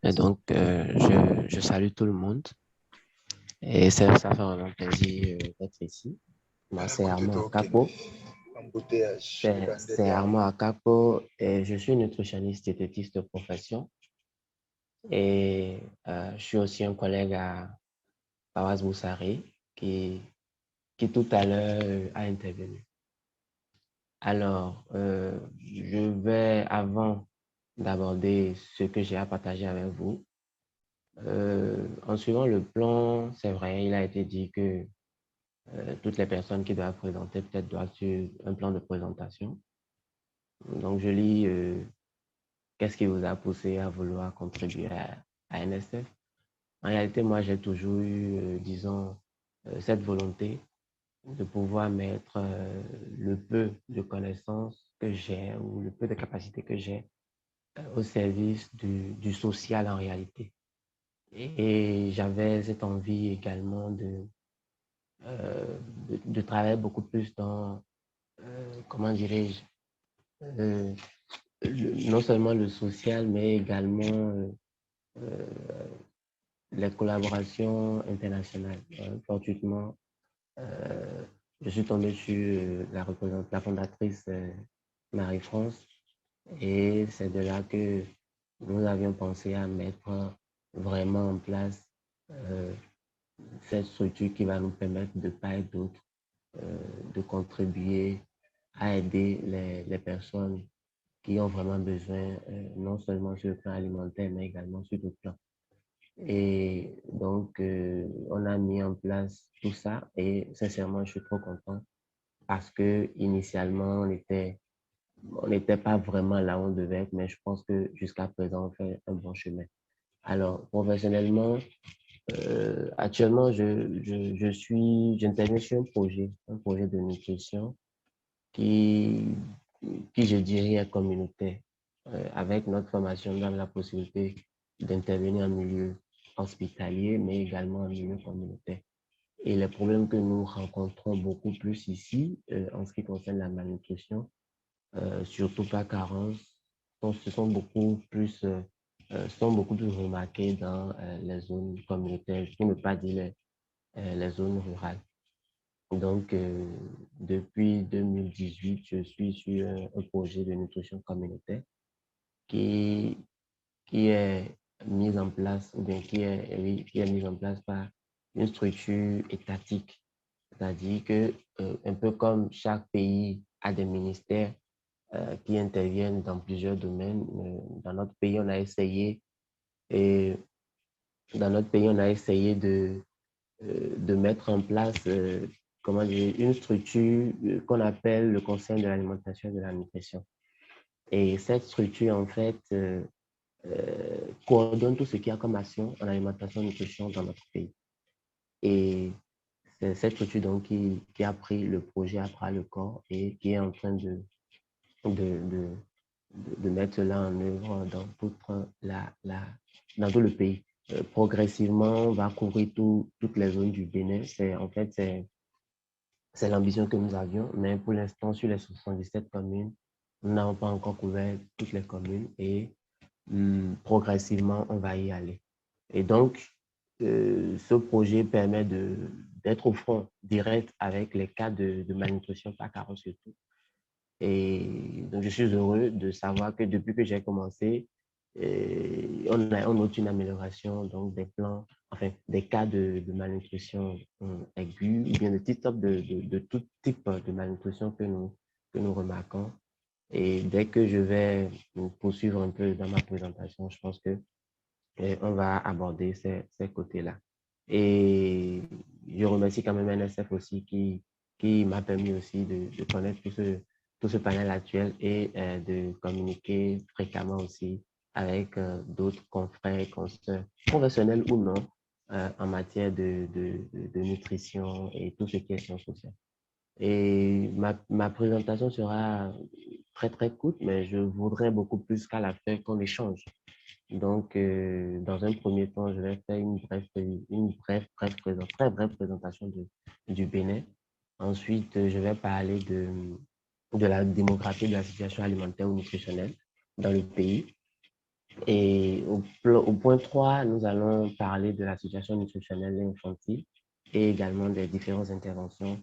Et donc, je salue tout le monde et ça fait vraiment plaisir d'être ici. Moi, À c'est côté de Armand toi, ok. Akapo. Embouteillage, le vent C'est derrière. Armand Akapo et je suis nutritionniste diététiste de profession. Et je suis aussi un collègue à Fawaz Boussari qui tout à l'heure a intervenu. Alors, je vais, avant d'aborder ce que j'ai à partager avec vous, en suivant le plan, c'est vrai, il a été dit que toutes les personnes qui doivent présenter peut-être doivent suivre un plan de présentation. Donc, je lis qu'est-ce qui vous a poussé à vouloir contribuer à NSF. En réalité, moi, j'ai toujours eu, disons, cette volonté de pouvoir mettre le peu de connaissances que j'ai ou le peu de capacités que j'ai au service du social en réalité. Et j'avais cette envie également de travailler beaucoup plus dans, comment dirais-je, euh, non seulement le social, mais également euh, les collaborations internationales. Fortuitement, euh, je suis tombé sur la fondatrice Marie-France et c'est de là que nous avions pensé à mettre vraiment en place euh, cette structure qui va nous permettre de part et d'autre euh, de contribuer à aider les personnes qui ont vraiment besoin, non seulement sur le plan alimentaire, mais également sur d'autres plans. Et donc, on a mis en place tout ça et sincèrement, je suis trop content parce que initialement, on n'était pas vraiment là où on devait être, mais je pense que jusqu'à présent, on fait un bon chemin. Alors, professionnellement, actuellement, j'interviens sur un projet de nutrition qui, qui je dirais, est communautaire. Avec notre formation, nous avons la possibilité d'intervenir en milieu hospitalier, mais également en milieu communautaire. Et les problèmes que nous rencontrons beaucoup plus ici, en ce qui concerne la malnutrition, surtout pas carence, sont beaucoup plus remarqués dans les zones communautaires, pour ne pas dire les zones rurales. Donc, depuis 2018, je suis sur un projet de nutrition communautaire qui, qui est mis en place, ou bien oui, qui est mis en place par une structure étatique. C'est-à-dire que, un peu comme chaque pays a des ministères qui interviennent dans plusieurs domaines, dans notre pays, on a essayé, et dans notre pays, on a essayé de mettre en place comment dire, une structure qu'on appelle le Conseil de l'alimentation et de la nutrition. Et cette structure, en fait, coordonne tout ce qu'il y a comme action en alimentation et nutrition dans notre pays. Et c'est cette structure donc, qui a pris le projet à bras le corps et qui est en train de, de, de mettre cela en œuvre dans, dans tout le pays. Progressivement, on va couvrir toutes les zones du Bénin. En fait, c'est l'ambition que nous avions, mais pour l'instant, sur les 77 communes, nous n'avons pas encore couvert toutes les communes et progressivement, on va y aller. Et donc, ce projet permet d'être au front direct avec les cas de malnutrition par carence surtout. Et donc, je suis heureux de savoir que depuis que j'ai commencé, on note une amélioration donc des plans, enfin des cas de malnutrition aiguë ou bien de tout type de malnutrition que nous remarquons. Et dès que je vais poursuivre un peu dans ma présentation, je pense que on va aborder ces côtés-là. Et je remercie quand même NSF aussi qui m'a permis aussi de connaître tout ce panel actuel et de communiquer fréquemment aussi avec d'autres confrères et consoeurs, professionnels ou non, en matière de nutrition et tout ce qui est sciences sociales. Et ma présentation sera très, très courte, mais je voudrais beaucoup plus qu'à la fin qu'on échange. Donc, dans un premier temps, je vais faire très brève présentation du Bénin. Ensuite, je vais parler de la démographie de la situation alimentaire ou nutritionnelle dans le pays. Et au point 3, nous allons parler de la situation nutritionnelle et infantile et également des différentes interventions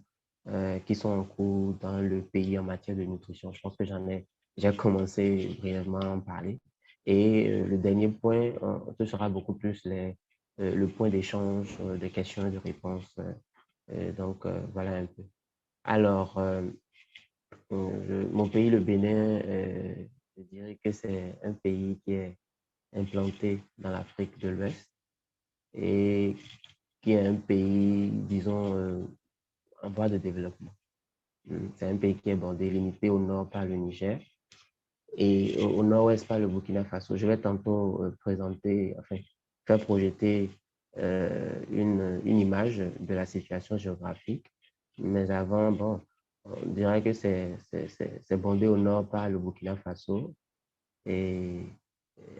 qui sont en cours dans le pays en matière de nutrition. Je pense que j'ai commencé brièvement à en parler. Et le dernier point, ce sera beaucoup plus le point d'échange, de questions et de réponses. Donc, voilà un peu. Alors, mon pays, le Bénin, je dirais que c'est un pays qui est implanté dans l'Afrique de l'Ouest et qui est un pays, disons, en voie de développement. C'est un pays qui est bordé, limité au nord par le Niger et au nord-ouest par le Burkina Faso. Je vais tantôt présenter, enfin, faire projeter une image de la situation géographique. Mais avant, bon, on dirait que c'est bordé au nord par le Burkina Faso et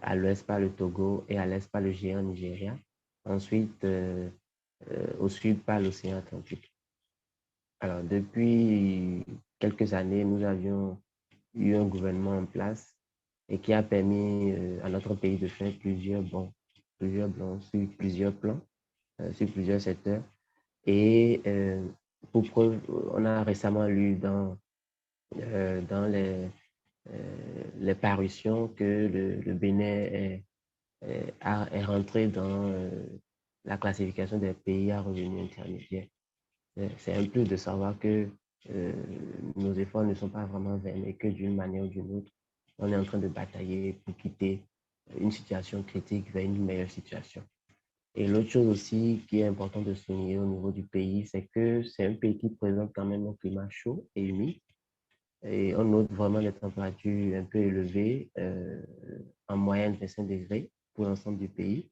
à l'ouest par le Togo et à l'est par le géant Nigeria. Ensuite, au sud par l'océan Atlantique. Alors, depuis quelques années, nous avions eu un gouvernement en place et qui a permis à notre pays de faire plusieurs bons sur plusieurs plans, sur plusieurs secteurs. Et pour preuve, on a récemment lu dans les parutions que le Bénin est rentré dans la classification des pays à revenus intermédiaires. C'est un plus de savoir que euh, nos efforts ne sont pas vraiment vains et que d'une manière ou d'une autre, on est en train de batailler pour quitter une situation critique vers une meilleure situation. Et l'autre chose aussi qui est important de souligner au niveau du pays, c'est que c'est un pays qui présente quand même un climat chaud et humide. Et on note vraiment des températures un peu élevées, en moyenne 25 degrés pour l'ensemble du pays.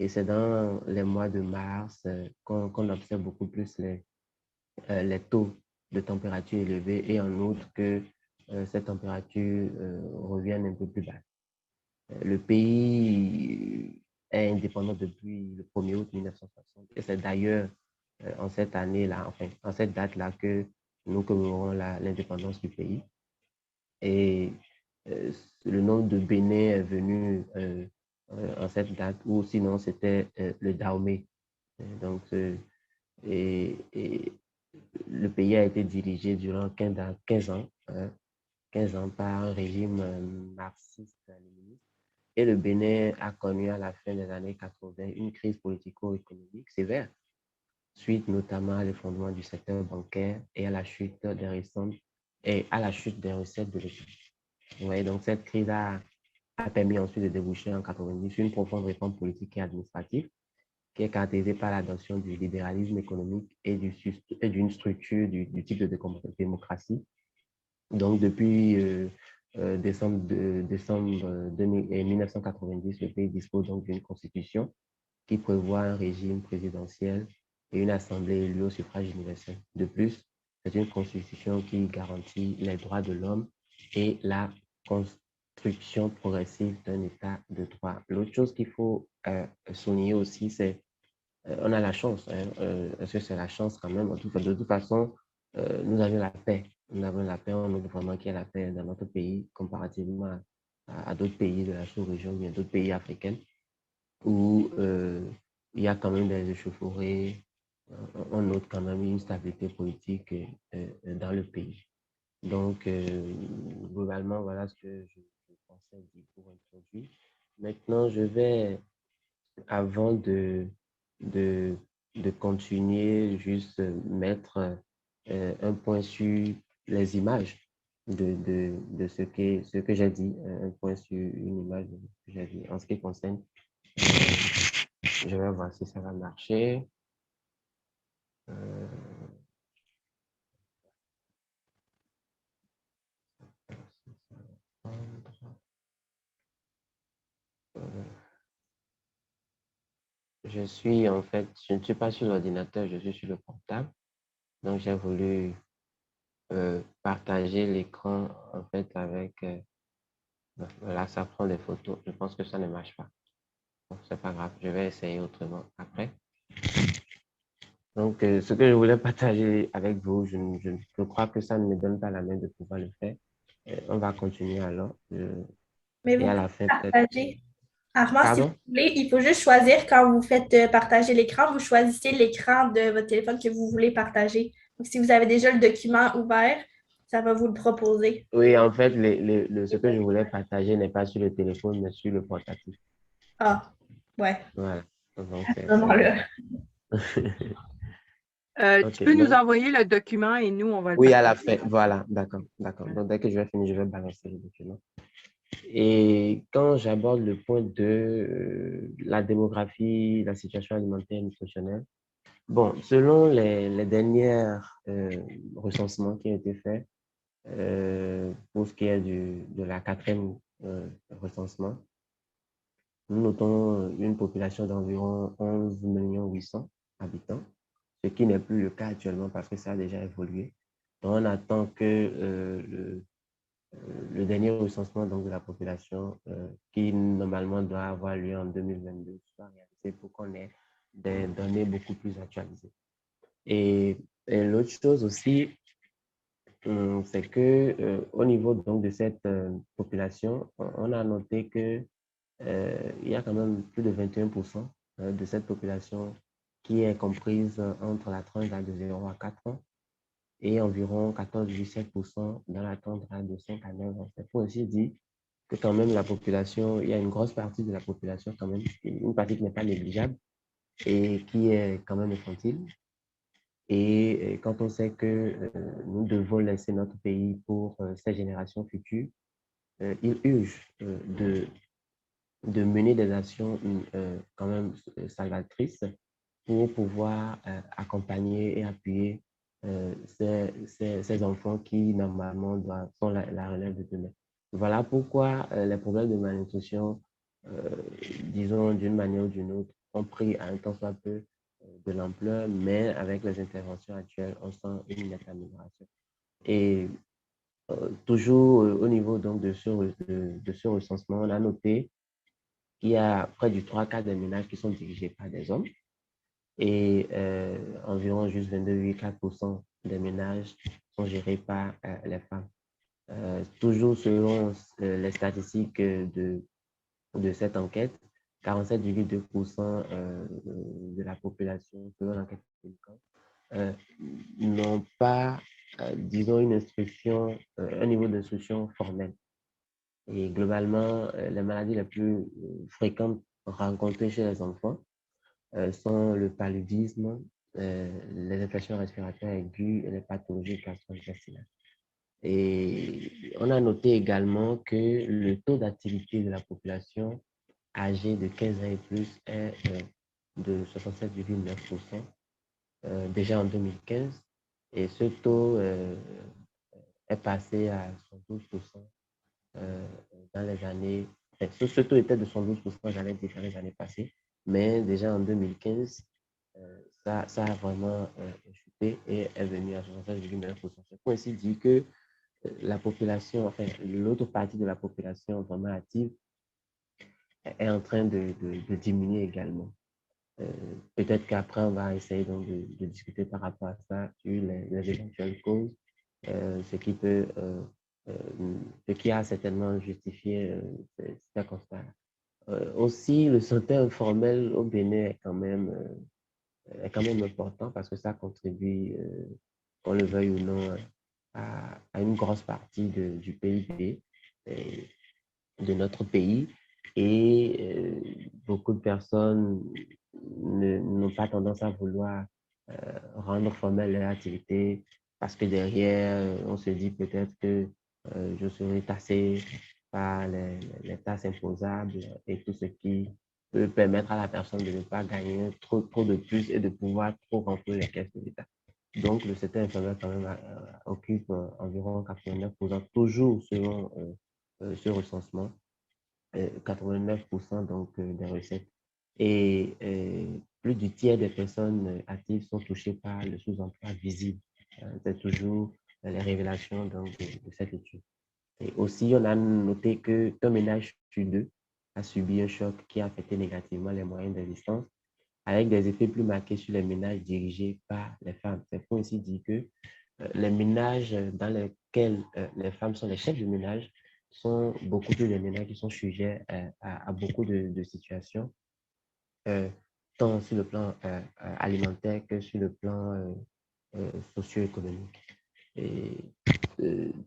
Et c'est dans les mois de mars qu'on observe beaucoup plus les taux de température élevés et en outre que ces températures reviennent un peu plus bas. Le pays est indépendant depuis le 1er août 1960 et c'est d'ailleurs en cette année-là, enfin en cette date-là que nous commémorons l'indépendance du pays. Et euh, le nom de Bénin est venu en cette date, ou sinon c'était le Dahomey. Donc, et le pays a été dirigé durant 15 ans, hein, 15 ans par un régime marxiste-léniniste. Et le Bénin a connu à la fin des années 80 une crise politico-économique sévère, suite notamment à l'effondrement du secteur bancaire et à la chute des recettes de l'État. Ouais, donc cette crise a permis ensuite de déboucher en 90 sur une profonde réforme politique et administrative qui est caractérisée par l'adoption du libéralisme économique et d'une structure du type de démocratie. Donc depuis décembre 1990, le pays dispose donc d'une constitution qui prévoit un régime présidentiel et une assemblée élue au suffrage universel. De plus, c'est une constitution qui garantit les droits de l'homme et la construction progressive d'un État de droit. L'autre chose qu'il faut souligner aussi, c'est on a la chance, hein, parce que c'est la chance quand même. De toute façon, nous avons la paix. Nous avons la paix, on veut vraiment qu'il y ait la paix dans notre pays comparativement à d'autres pays de la sous-région, bien d'autres pays africains où il y a quand même des échauffourées, on note quand même une stabilité politique dans le pays. Donc, globalement, voilà ce que je pensais dire pour introduire. Maintenant, je vais, avant de, de continuer, juste mettre un point sur les images de ce que j'ai dit, un point sur une image de ce que j'ai dit en ce qui concerne. Je vais voir si ça va marcher. Euh, je suis en fait, je ne suis pas sur l'ordinateur, je suis sur le portable. Donc j'ai voulu partager l'écran en fait avec. Là, ça prend des photos. Je pense que ça ne marche pas. Bon, c'est pas grave, je vais essayer autrement après. Donc, ce que je voulais partager avec vous, je crois que ça ne me donne pas la main de pouvoir le faire. On va continuer alors. Mais Et vous à pouvez la fin, peut-être. partager. Armand, si vous Pardon? voulez, il faut juste choisir quand vous faites partager l'écran, vous choisissez l'écran de votre téléphone que vous voulez partager. Donc, si vous avez déjà le document ouvert, ça va vous le proposer. Oui, en fait, ce que je voulais partager n'est pas sur le téléphone, mais sur le portatif. Ah, ouais, Voilà. Donc, à ce c'est un peu moment-là. ça. Tu OK. peux nous Donc, envoyer le document et nous, on va le oui, à la partager. fin. Voilà. D'accord. D'accord. Donc, dès que je vais finir, je vais balancer le document. Et quand j'aborde le point de la démographie, la situation alimentaire et nutritionnelle, bon, selon les derniers recensements qui ont été faits, pour ce qui est de la quatrième recensement, nous notons une population d'environ 11 800 000 habitants, ce qui n'est plus le cas actuellement parce que ça a déjà évolué. Donc, on attend que le dernier recensement donc, de la population, qui normalement doit avoir lieu en 2022, soit réalisé pour qu'on ait des données beaucoup plus actualisées. Et l'autre chose aussi, c'est que au niveau donc, de cette population, on a noté que il y a quand même plus de 21% de cette population qui est comprise entre la tranche d'âge de 0 à 4 ans et environ 14,7% dans la tranche d'âge de 5 à 9 ans. C'est pour ainsi dire que quand même la population, il y a une grosse partie de la population quand même, une partie qui n'est pas négligeable et qui est quand même infantile. Et quand on sait que nous devons laisser notre pays pour ces générations futures, il urge de mener des actions quand même salvatrices pour pouvoir accompagner et appuyer ces enfants qui, normalement, sont la relève de demain. Voilà pourquoi les problèmes de malnutrition, disons d'une manière ou d'une autre, ont pris un temps soit peu de l'ampleur, mais avec les interventions actuelles, on sent une nette amélioration. Et toujours au niveau donc, de ce recensement, on a noté qu'il y a près du 3 quarts des ménages qui sont dirigés par des hommes et environ juste 22,4% des ménages sont gérés par les femmes. Toujours selon les statistiques de cette enquête, 47,2% de la population, selon l'enquête n'ont pas, disons, une instruction, un niveau d'instruction formel. Et globalement, les maladies les plus fréquentes rencontrées chez les enfants sont le paludisme, les infections respiratoires aiguës et les pathologies gastro-intestinales. Et on a noté également que le taux d'activité de la population âgée de 15 ans et plus est de 67,9% déjà en 2015. Et ce taux est passé à 112% dans les années. Ce taux était de 112% dans les années passées, mais déjà en 2015, ça a vraiment chuté et est venu à 67,9%. C'est pour ainsi dire que la population, enfin, l'autre partie de la population vraiment active est en train de diminuer également. Peut-être qu'après, on va essayer donc de discuter par rapport à ça sur les éventuelles causes, ce qui peut, ce qui a certainement justifié ce constat. Aussi, le santé informel au Bénin est quand même important parce que ça contribue, qu'on le veuille ou non, à une grosse partie du PIB de notre pays. Et beaucoup de personnes n'ont pas tendance à vouloir rendre formelle leur activité parce que derrière, on se dit peut-être que je serai taxé par les taxes imposables et tout ce qui peut permettre à la personne de ne pas gagner trop de plus et de pouvoir trop remplir les caisses de l'État. Donc, le secteur informel quand même occupe environ 89%, toujours selon ce recensement, 89% donc des recettes. Et plus du tiers des personnes actives sont touchées par le sous-emploi visible. C'est toujours les révélations donc, de cette étude. Et aussi, on a noté qu'un ménage sur deux a subi un choc qui a affecté négativement les moyens d'existence, avec des effets plus marqués sur les ménages dirigés par les femmes. C'est pour ainsi dire que les ménages dans lesquels les femmes sont les chefs de ménage sont beaucoup plus des ménages qui sont sujets à beaucoup de situations, tant sur le plan alimentaire que sur le plan socio-économique. Et,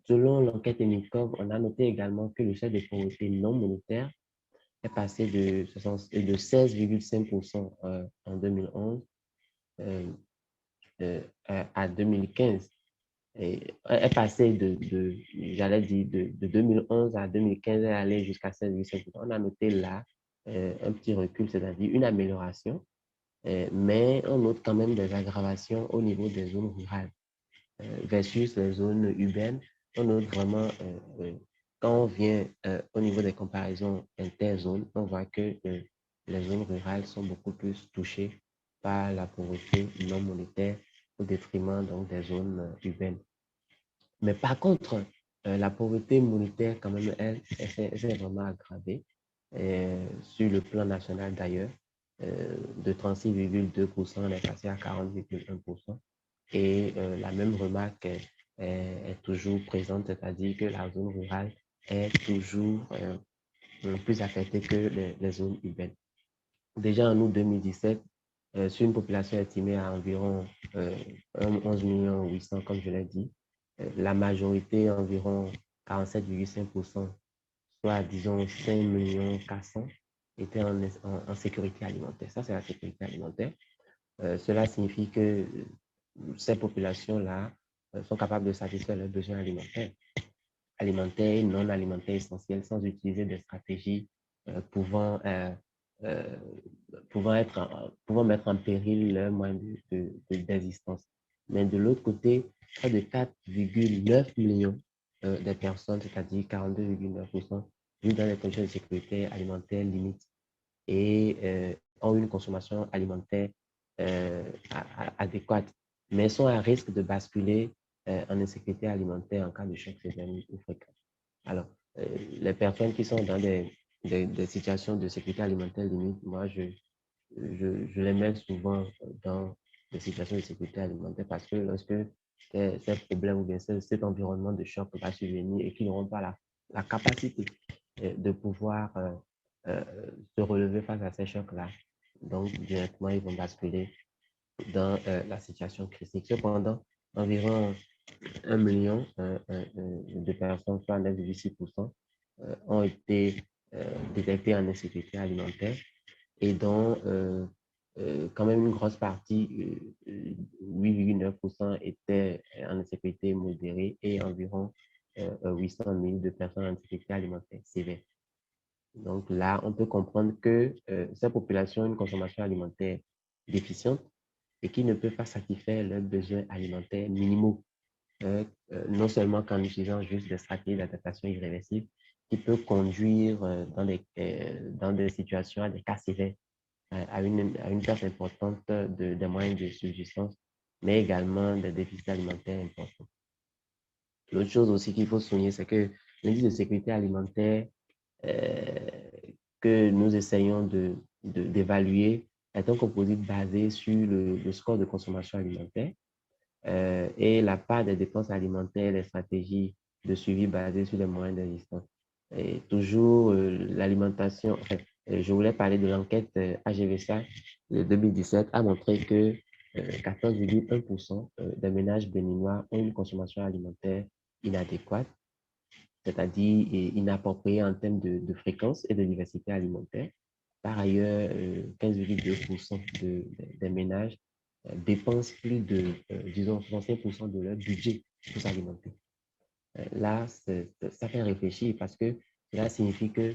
selon l'enquête ENICOM, on a noté également que le seuil de pauvreté non monétaire est passé de 16,5% en 2011 à 2015. Et est passé j'allais dire, de 2011 à 2015 et aller jusqu'à 16,5%. On a noté là un petit recul, c'est-à-dire une amélioration, mais on note quand même des aggravations au niveau des zones rurales versus les zones urbaines. On note vraiment, quand on vient au niveau des comparaisons interzones, on voit que les zones rurales sont beaucoup plus touchées par la pauvreté non monétaire au détriment donc, des zones urbaines. Mais par contre, la pauvreté monétaire, quand même, elle s'est vraiment aggravée sur le plan national d'ailleurs. De 36,2%, on est passé à 40,1%. Et la même remarque est toujours présente, c'est-à-dire que la zone rurale est toujours plus affectée que les zones urbaines. Déjà en août 2017, sur une population estimée à environ 11 800 000, comme je l'ai dit, la majorité, environ 47,5%, soit disons 5 400 000, étaient en sécurité alimentaire. Ça, c'est la sécurité alimentaire. Cela signifie que ces populations-là sont capables de satisfaire leurs besoins alimentaires et non alimentaires essentiels sans utiliser des stratégies pouvant mettre en péril leurs moyens d'existence. Mais de l'autre côté, près de 4,9 millions de personnes, c'est-à-dire 42,9%, vivent dans des conditions de sécurité alimentaire limites et ont une consommation alimentaire adéquate, mais sont à risque de basculer en insécurité alimentaire en cas de choc sévère ou fréquent. Alors, les personnes qui sont dans des situations de sécurité alimentaire limite, moi, je les mets souvent dans des situations de sécurité alimentaire parce que lorsque ces problèmes ou bien cet environnement de choc va survenir et qu'ils n'auront pas la capacité de pouvoir se relever face à ces chocs-là, donc directement, ils vont basculer dans la situation critique. Cependant, environ 1 million de personnes, soit 9,6%, ont été détectées en insécurité alimentaire et dont quand même une grosse partie, 8,9%, étaient en insécurité modérée et environ 800 000 de personnes en insécurité alimentaire sévère. Donc là, on peut comprendre que ces populations ont une consommation alimentaire déficiente et qui ne peuvent pas satisfaire leurs besoins alimentaires minimaux, non seulement qu'en utilisant juste des stratégies d'adaptation irréversibles qui peuvent conduire dans des situations, à des cas sévères, à une perte importante des moyens de subsistance, mais également des déficits alimentaires importants. L'autre chose aussi qu'il faut souligner, c'est que l'indice de sécurité alimentaire que nous essayons d'évaluer est un composite basé sur le score de consommation alimentaire et la part des dépenses alimentaires, les stratégies de suivi basées sur les moyens d'existence. Et toujours l'alimentation, enfin, je voulais parler de l'enquête AGVSA de 2017 a montré que 14,1% des ménages béninois ont une consommation alimentaire inadéquate, c'est-à-dire inappropriée en termes de fréquence et de diversité alimentaire. Par ailleurs, 15,2% des ménages dépensent plus de, disons, 65% de leur budget pour s'alimenter. Là, ça fait réfléchir parce que cela signifie que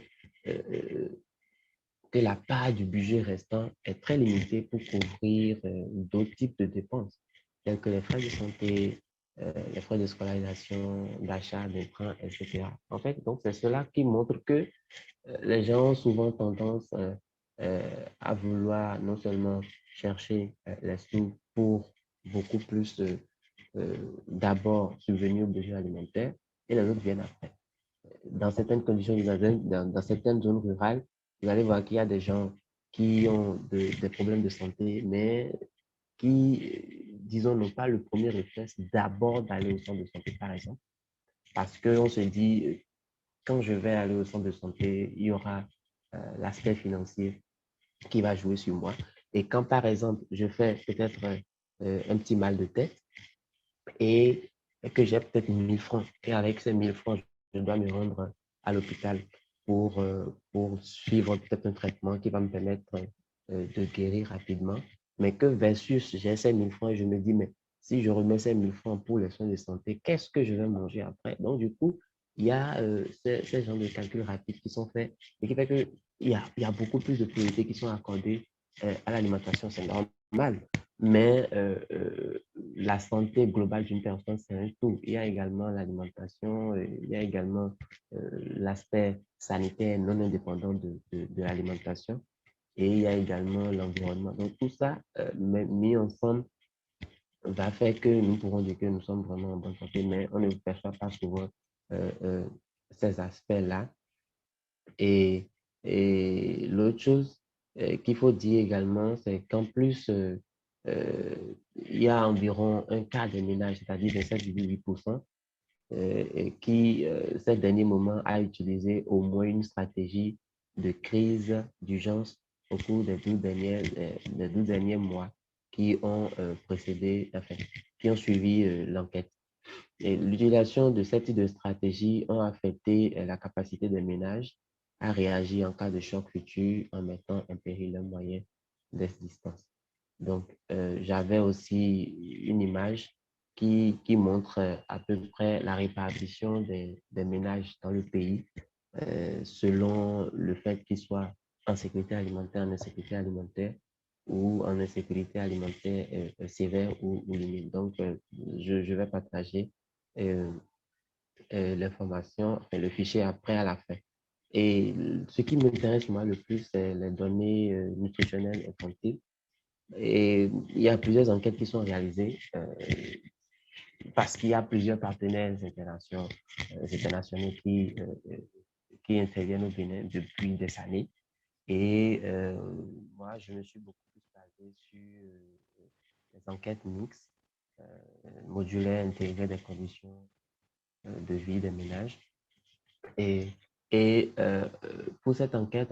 la part du budget restant est très limitée pour couvrir d'autres types de dépenses, telles que les frais de santé, les frais de scolarisation, d'achat, d'emprunt, etc. En fait, donc c'est cela qui montre que les gens ont souvent tendance à vouloir non seulement chercher les sous pour beaucoup plus d'abord subvenir aux besoins alimentaires et les autres viennent après. Dans certaines conditions, dans certaines zones rurales, vous allez voir qu'il y a des gens qui ont des problèmes de santé, mais qui, disons, n'ont pas le premier réflexe d'abord d'aller au centre de santé, par exemple, parce qu'on se dit, quand je vais aller au centre de santé, il y aura l'aspect financier qui va jouer sur moi. Et quand, par exemple, je fais peut-être un petit mal de tête et que j'ai peut-être 1000 francs, et avec ces 1000 francs, je dois me rendre à l'hôpital pour suivre peut-être un traitement qui va me permettre de guérir rapidement, mais que versus j'ai ces 1000 francs et je me dis, mais si je remets ces 1000 francs pour les soins de santé, qu'est-ce que je vais manger après? Donc, du coup, il y a ces genres de calculs rapides qui sont faits et qui fait qu'il y a beaucoup plus de priorités qui sont accordées à l'alimentation. C'est normal, mais la santé globale d'une personne, c'est un tout. Il y a également l'alimentation, il y a également l'aspect sanitaire non indépendant de l'alimentation et il y a également l'environnement. Donc, tout ça mis ensemble va faire que nous pourrons dire que nous sommes vraiment en bonne santé, mais on ne perçoit pas souvent euh, euh, ces aspects-là. Et l'autre chose qu'il faut dire également, c'est qu'en plus, euh, il y a environ un quart des ménages, c'est-à-dire 27,8%, qui, ces derniers moments, a utilisé au moins une stratégie de crise d'urgence au cours des 12 derniers mois qui ont précédé, enfin, qui ont suivi l'enquête. Et l'utilisation de cette type de stratégie ont affecté la capacité des ménages à réagir en cas de choc futur en mettant en péril leurs moyens d'existence. Donc, j'avais aussi une image qui montre à peu près la répartition des ménages dans le pays selon le fait qu'ils soient en sécurité alimentaire, en insécurité alimentaire ou en insécurité alimentaire sévère ou limite. Donc, je vais partager euh, l'information, enfin, le fichier après à la fin. Et ce qui m'intéresse moi le plus, c'est les données nutritionnelles infantiles. Et il y a plusieurs enquêtes qui sont réalisées parce qu'il y a plusieurs partenaires internationaux qui interviennent au Bénin depuis des années. Et moi, je me suis beaucoup plus basé sur les enquêtes mixtes, modulaires, intégrées des conditions de vie des ménages. Et, et pour cette enquête,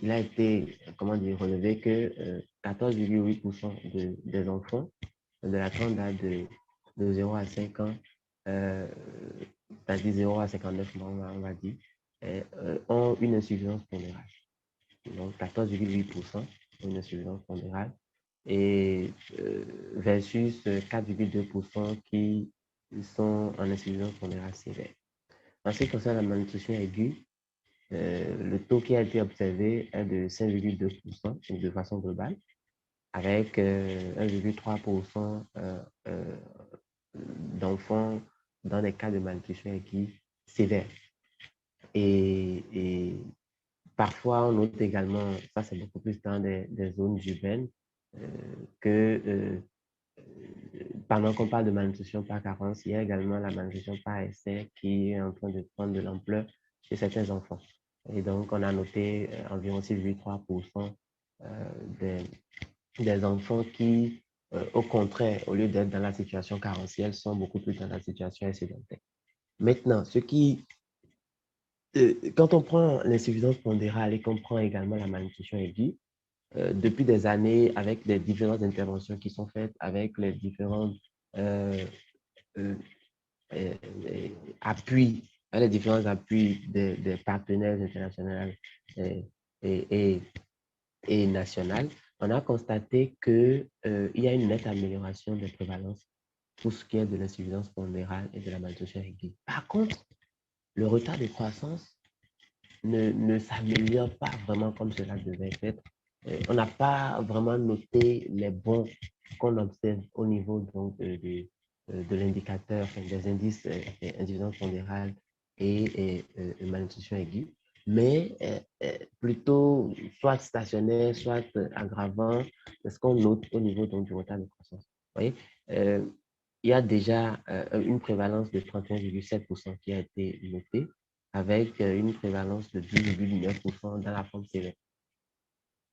il a été, comment dire, relevé que 14,8% des enfants de la tranche d'âge de 0 à 5 ans, c'est-à-dire 0 à 59 mois, on va dire, ont une insuffisance pondérale. Donc 14,8% ont une insuffisance pondérale et versus 4,2% qui sont en insuffisance pondérale sévère. En ce qui concerne la malnutrition aiguë, le taux qui a été observé est de 5,2% de façon globale, avec 1,3% d'enfants dans des cas de malnutrition aiguë sévère. Et parfois, on note également, ça c'est beaucoup plus dans des zones urbaines, que pendant qu'on parle de malnutrition par carence, il y a également la malnutrition par excès qui est en train de prendre de l'ampleur chez certains enfants. Et donc, on a noté environ 6,3% des enfants qui, au contraire, au lieu d'être dans la situation carentielle, sont beaucoup plus dans la situation excédentaire. Maintenant, quand on prend l'insuffisance pondérale et qu'on prend également la malnutrition aiguë, depuis des années, avec les différentes interventions qui sont faites, avec les différents appuis, les différents appuis des partenaires internationaux et nationaux, on a constaté qu'il y a une nette amélioration des prévalences pour ce qui est de l'insuffisance pondérale et de la malnutrition aiguë. Par contre, le retard de croissance ne s'améliore pas vraiment comme cela devait être. On n'a pas vraiment noté les bons qu'on observe au niveau donc, de l'indicateur, des indices insuffisance pondérale et malnutrition aiguë, mais plutôt soit stationnaire, soit aggravant, c'est ce qu'on note au niveau donc, du retard de croissance. Vous voyez, il y a déjà une prévalence de 31,7% qui a été notée, avec une prévalence de 10,9% dans la forme sévère.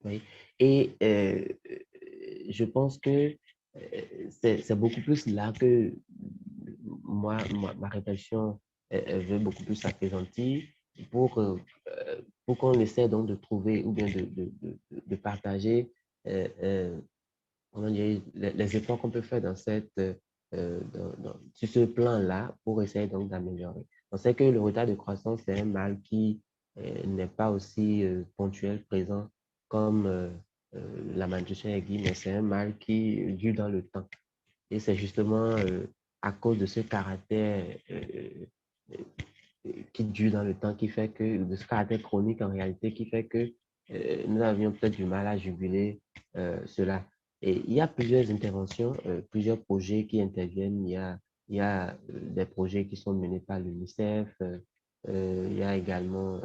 Oui. Et je pense que c'est beaucoup plus là que ma réflexion elle veut beaucoup plus s'apaisantir pour, euh, pour qu'on essaie donc de trouver ou bien de partager comment dire, les efforts qu'on peut faire dans sur ce plan-là pour essayer donc d'améliorer. On sait que le retard de croissance, c'est un mal qui n'est pas aussi ponctuel, présent comme la malnutrition aiguë, mais c'est un mal qui dure dans le temps. Et c'est justement à cause de ce caractère qui dure dans le temps, qui fait que, de ce caractère chronique en réalité, qui fait que nous avions peut-être du mal à juguler cela. Et il y a plusieurs interventions, plusieurs projets qui interviennent. Il y a des projets qui sont menés par l'UNICEF. Il y a également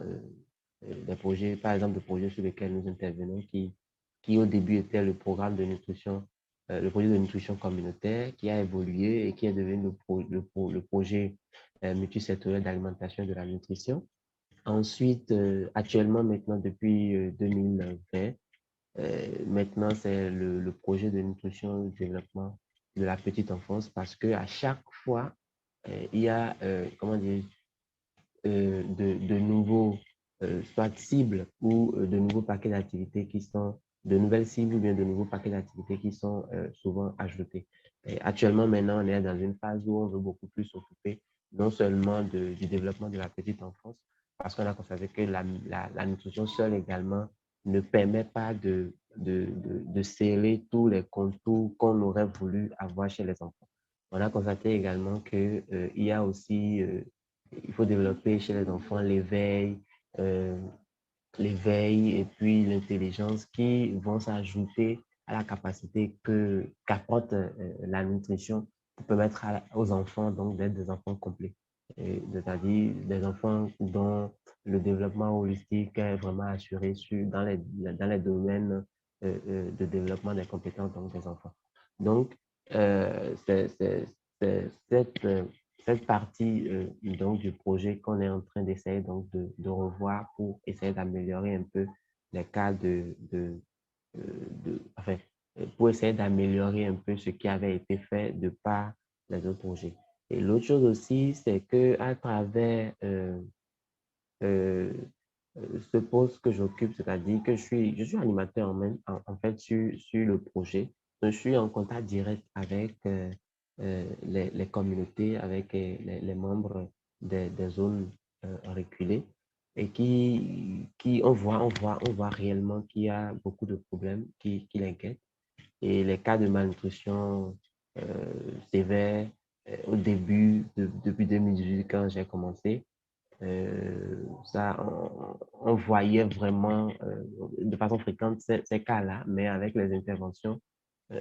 des projets, par exemple, des projets sur lesquels nous intervenons qui au début était le programme de nutrition, le projet de nutrition communautaire qui a évolué et qui est devenu le projet multisectoriel d'alimentation et de la nutrition. Ensuite, actuellement, maintenant, depuis 2020, maintenant, c'est le projet de nutrition et de développement de la petite enfance parce qu'à chaque fois, il y a, comment dire, de nouveaux, soit cibles ou de nouveaux paquets d'activités qui sont, de nouvelles cibles ou bien de nouveaux paquets d'activités qui sont souvent ajoutés. Et actuellement, maintenant, on est dans une phase où on veut beaucoup plus s'occuper non seulement du développement de la petite enfance, parce qu'on a constaté que la nutrition seule également ne permet pas de sceller tous les contours qu'on aurait voulu avoir chez les enfants. On a constaté également qu'il y a aussi il faut développer chez les enfants euh, l'éveil et puis l'intelligence qui vont s'ajouter à la capacité qu'apporte la nutrition pour permettre aux enfants donc d'être des enfants complets. C'est-à-dire des enfants dont le développement holistique est vraiment assuré dans les domaines de développement des compétences donc, des enfants. Donc, c'est cette partie donc du projet qu'on est en train d'essayer donc de revoir pour essayer d'améliorer un peu les cas enfin, pour essayer d'améliorer un peu ce qui avait été fait de par les autres projets. Et l'autre chose aussi, c'est que à travers euh, ce poste que j'occupe, c'est-à-dire que je suis animateur en fait sur le projet. Je suis en contact direct avec les communautés, avec les membres des zones reculées et on voit réellement qu'il y a beaucoup de problèmes qui l'inquiètent. Et les cas de malnutrition sévères au début, depuis 2018, quand j'ai commencé, ça, on voyait vraiment de façon fréquente ces cas-là, mais avec les interventions,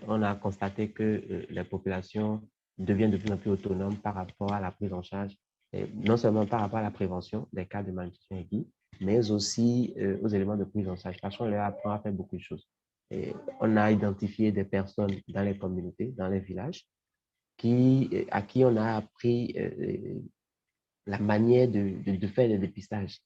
on a constaté que les populations deviennent de plus en plus autonomes par rapport à la prise en charge, et non seulement par rapport à la prévention des cas de malnutrition aiguë, mais aussi aux éléments de prise en charge, parce qu'on leur apprend à faire beaucoup de choses. Et on a identifié des personnes dans les communautés, dans les villages, à qui on a appris la manière de faire le dépistage.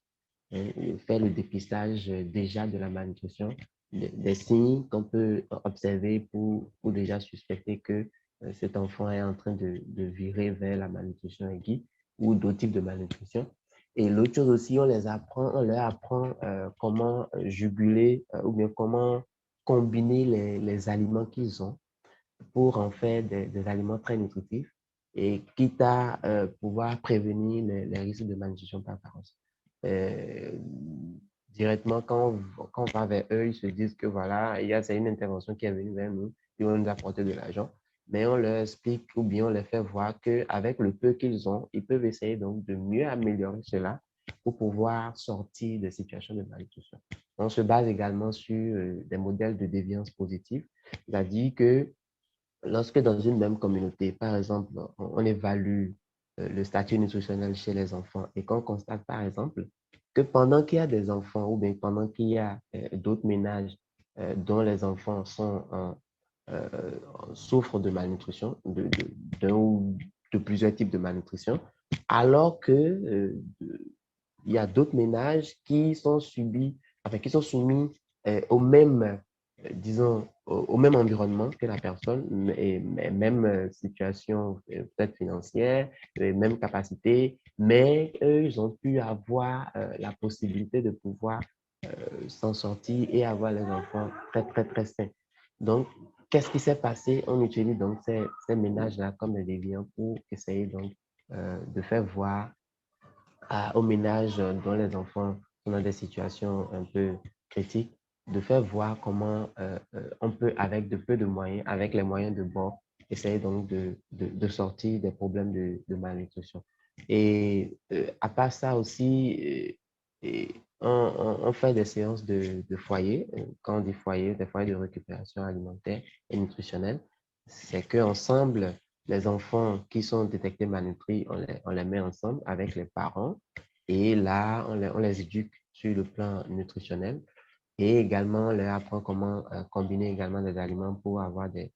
Faire le dépistage déjà de la malnutrition, des signes qu'on peut observer pour déjà suspecter que cet enfant est en train de virer vers la malnutrition aiguë ou d'autres types de malnutrition. Et l'autre chose aussi, on leur apprend comment juguler ou bien comment combiner les aliments qu'ils ont pour en faire des aliments très nutritifs et quitte à pouvoir prévenir les risques de malnutrition par carence. Euh, Directement, quand on va vers eux, ils se disent que voilà, c'est une intervention qui est venue vers nous, ils vont nous apporter de l'argent, mais on leur explique ou bien on leur fait voir qu'avec le peu qu'ils ont, ils peuvent essayer donc de mieux améliorer cela pour pouvoir sortir de situations de malnutrition. On se base également sur des modèles de déviance positive, c'est-à-dire que lorsque dans une même communauté, par exemple, on évalue le statut nutritionnel chez les enfants et qu'on constate, par exemple, que pendant qu'il y a des enfants ou bien pendant qu'il y a d'autres ménages dont les enfants euh, souffrent de malnutrition, d'un ou de plusieurs types de malnutrition, alors que il y a d'autres ménages qui sont soumis aux mêmes disons, au même environnement que la personne, mais même situation peut-être financière, même capacité, mais eux, ils ont pu avoir la possibilité de pouvoir s'en sortir et avoir les enfants très, très, très sains. Donc, qu'est-ce qui s'est passé? On utilise donc ces ménages-là comme des déviants pour essayer donc de faire voir aux ménages dont les enfants sont dans des situations un peu critiques, de faire voir comment on peut, avec de peu de moyens, avec les moyens de bord, essayer donc de sortir des problèmes de malnutrition. Et à part ça aussi, on fait des séances de foyer. Quand on dit foyer, des foyers de récupération alimentaire et nutritionnelle, c'est qu'ensemble, les enfants qui sont détectés malnutris, on les met ensemble avec les parents et là, on les éduque sur le plan nutritionnel et également on leur apprend comment combiner également des aliments pour avoir des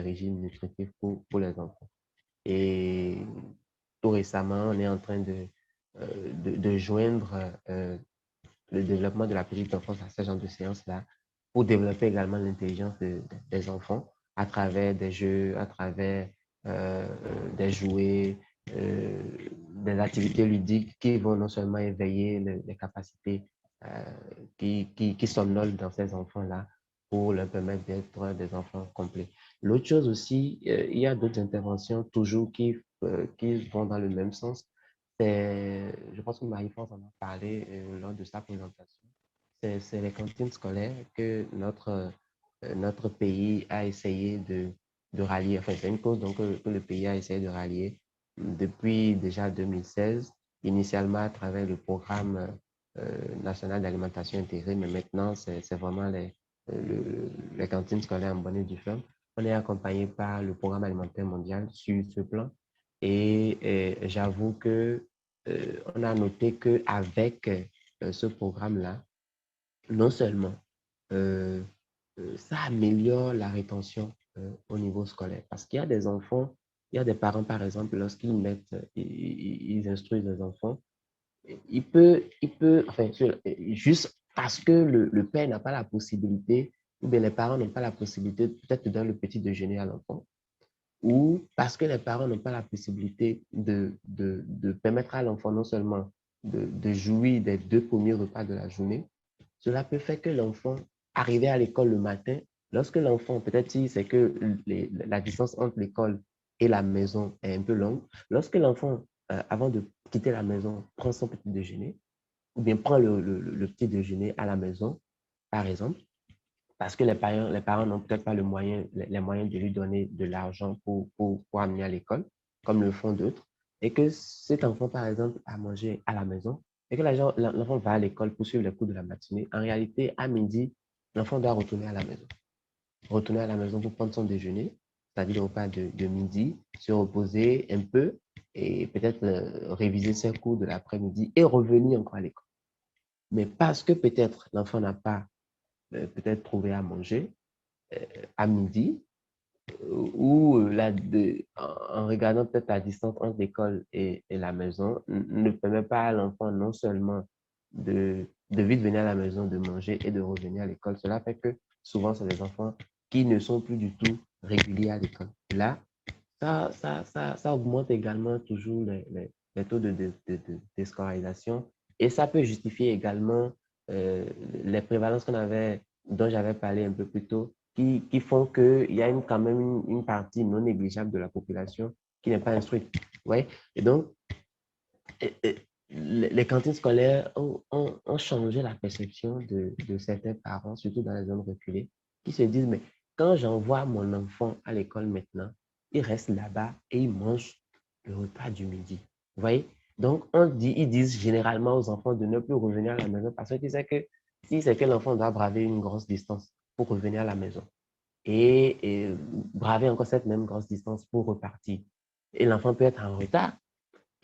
régimes nutritifs pour les enfants. Et tout récemment, on est en train de joindre le développement de la petite enfance à ce genre de séances-là pour développer également l'intelligence des enfants à travers des jeux, à travers des jouets, euh, des activités ludiques qui vont non seulement éveiller les capacités euh, qui somnolent dans ces enfants-là pour leur permettre d'être des enfants complets. L'autre chose aussi, il y a d'autres interventions toujours qui vont dans le même sens. Je pense que Marie-France en a parlé lors de sa présentation. C'est les cantines scolaires que notre pays a essayé de rallier. Enfin, c'est une cause donc, que le pays a essayé de rallier depuis déjà 2016, initialement à travers le programme national d'alimentation intégrée, mais maintenant, c'est vraiment les cantines scolaires en bonne et due forme. On est accompagné par le programme alimentaire mondial sur ce plan. Et j'avoue que on a noté qu'avec ce programme-là, non seulement euh, ça améliore la rétention au niveau scolaire, parce qu'il y a des enfants, il y a des parents, par exemple, lorsqu'ils mettent, ils instruisent les enfants, enfin, juste parce que le père n'a pas la possibilité, ou bien les parents n'ont pas la possibilité peut-être de donner le petit déjeuner à l'enfant, ou parce que les parents n'ont pas la possibilité de permettre à l'enfant non seulement de jouir des deux premiers repas de la journée, cela peut faire que l'enfant, arrivé à l'école le matin, lorsque l'enfant, peut-être si c'est que la distance entre l'école et la maison est un peu longue, lorsque l'enfant, avant de quitter la maison, prend son petit déjeuner, ou bien prend le petit déjeuner à la maison, par exemple, parce que les parents n'ont peut-être pas les moyens de lui donner de l'argent pour amener à l'école, comme le font d'autres, et que cet enfant, par exemple, a mangé à la maison, et que l'enfant va à l'école pour suivre les cours de la matinée, en réalité, à midi, l'enfant doit retourner à la maison. Retourner à la maison pour prendre son déjeuner, c'est-à-dire le repas de midi, se reposer un peu et peut-être réviser ses cours de l'après-midi et revenir encore à l'école. Mais parce que peut-être l'enfant n'a pas peut-être trouvé à manger à midi, ou en regardant peut-être la distance entre l'école et la maison, ne permet pas à l'enfant non seulement de vite venir à la maison, de manger et de revenir à l'école. Cela fait que souvent, c'est des enfants qui ne sont plus du tout réguliers à l'école. Et là, ça augmente également toujours les taux de déscolarisation et ça peut justifier également euh, les prévalences dont j'avais parlé un peu plus tôt, qui font qu'il y a quand même une partie non négligeable de la population qui n'est pas instruite. Ouais? Et donc, les cantines scolaires ont changé la perception de certains parents, surtout dans les zones reculées, qui se disent, mais quand j'envoie mon enfant à l'école maintenant, il reste là-bas et il mange le repas du midi. Vous voyez? Donc, ils disent généralement aux enfants de ne plus revenir à la maison parce qu'ils savent que si c'est que l'enfant doit braver une grosse distance pour revenir à la maison et braver encore cette même grosse distance pour repartir, et l'enfant peut être en retard,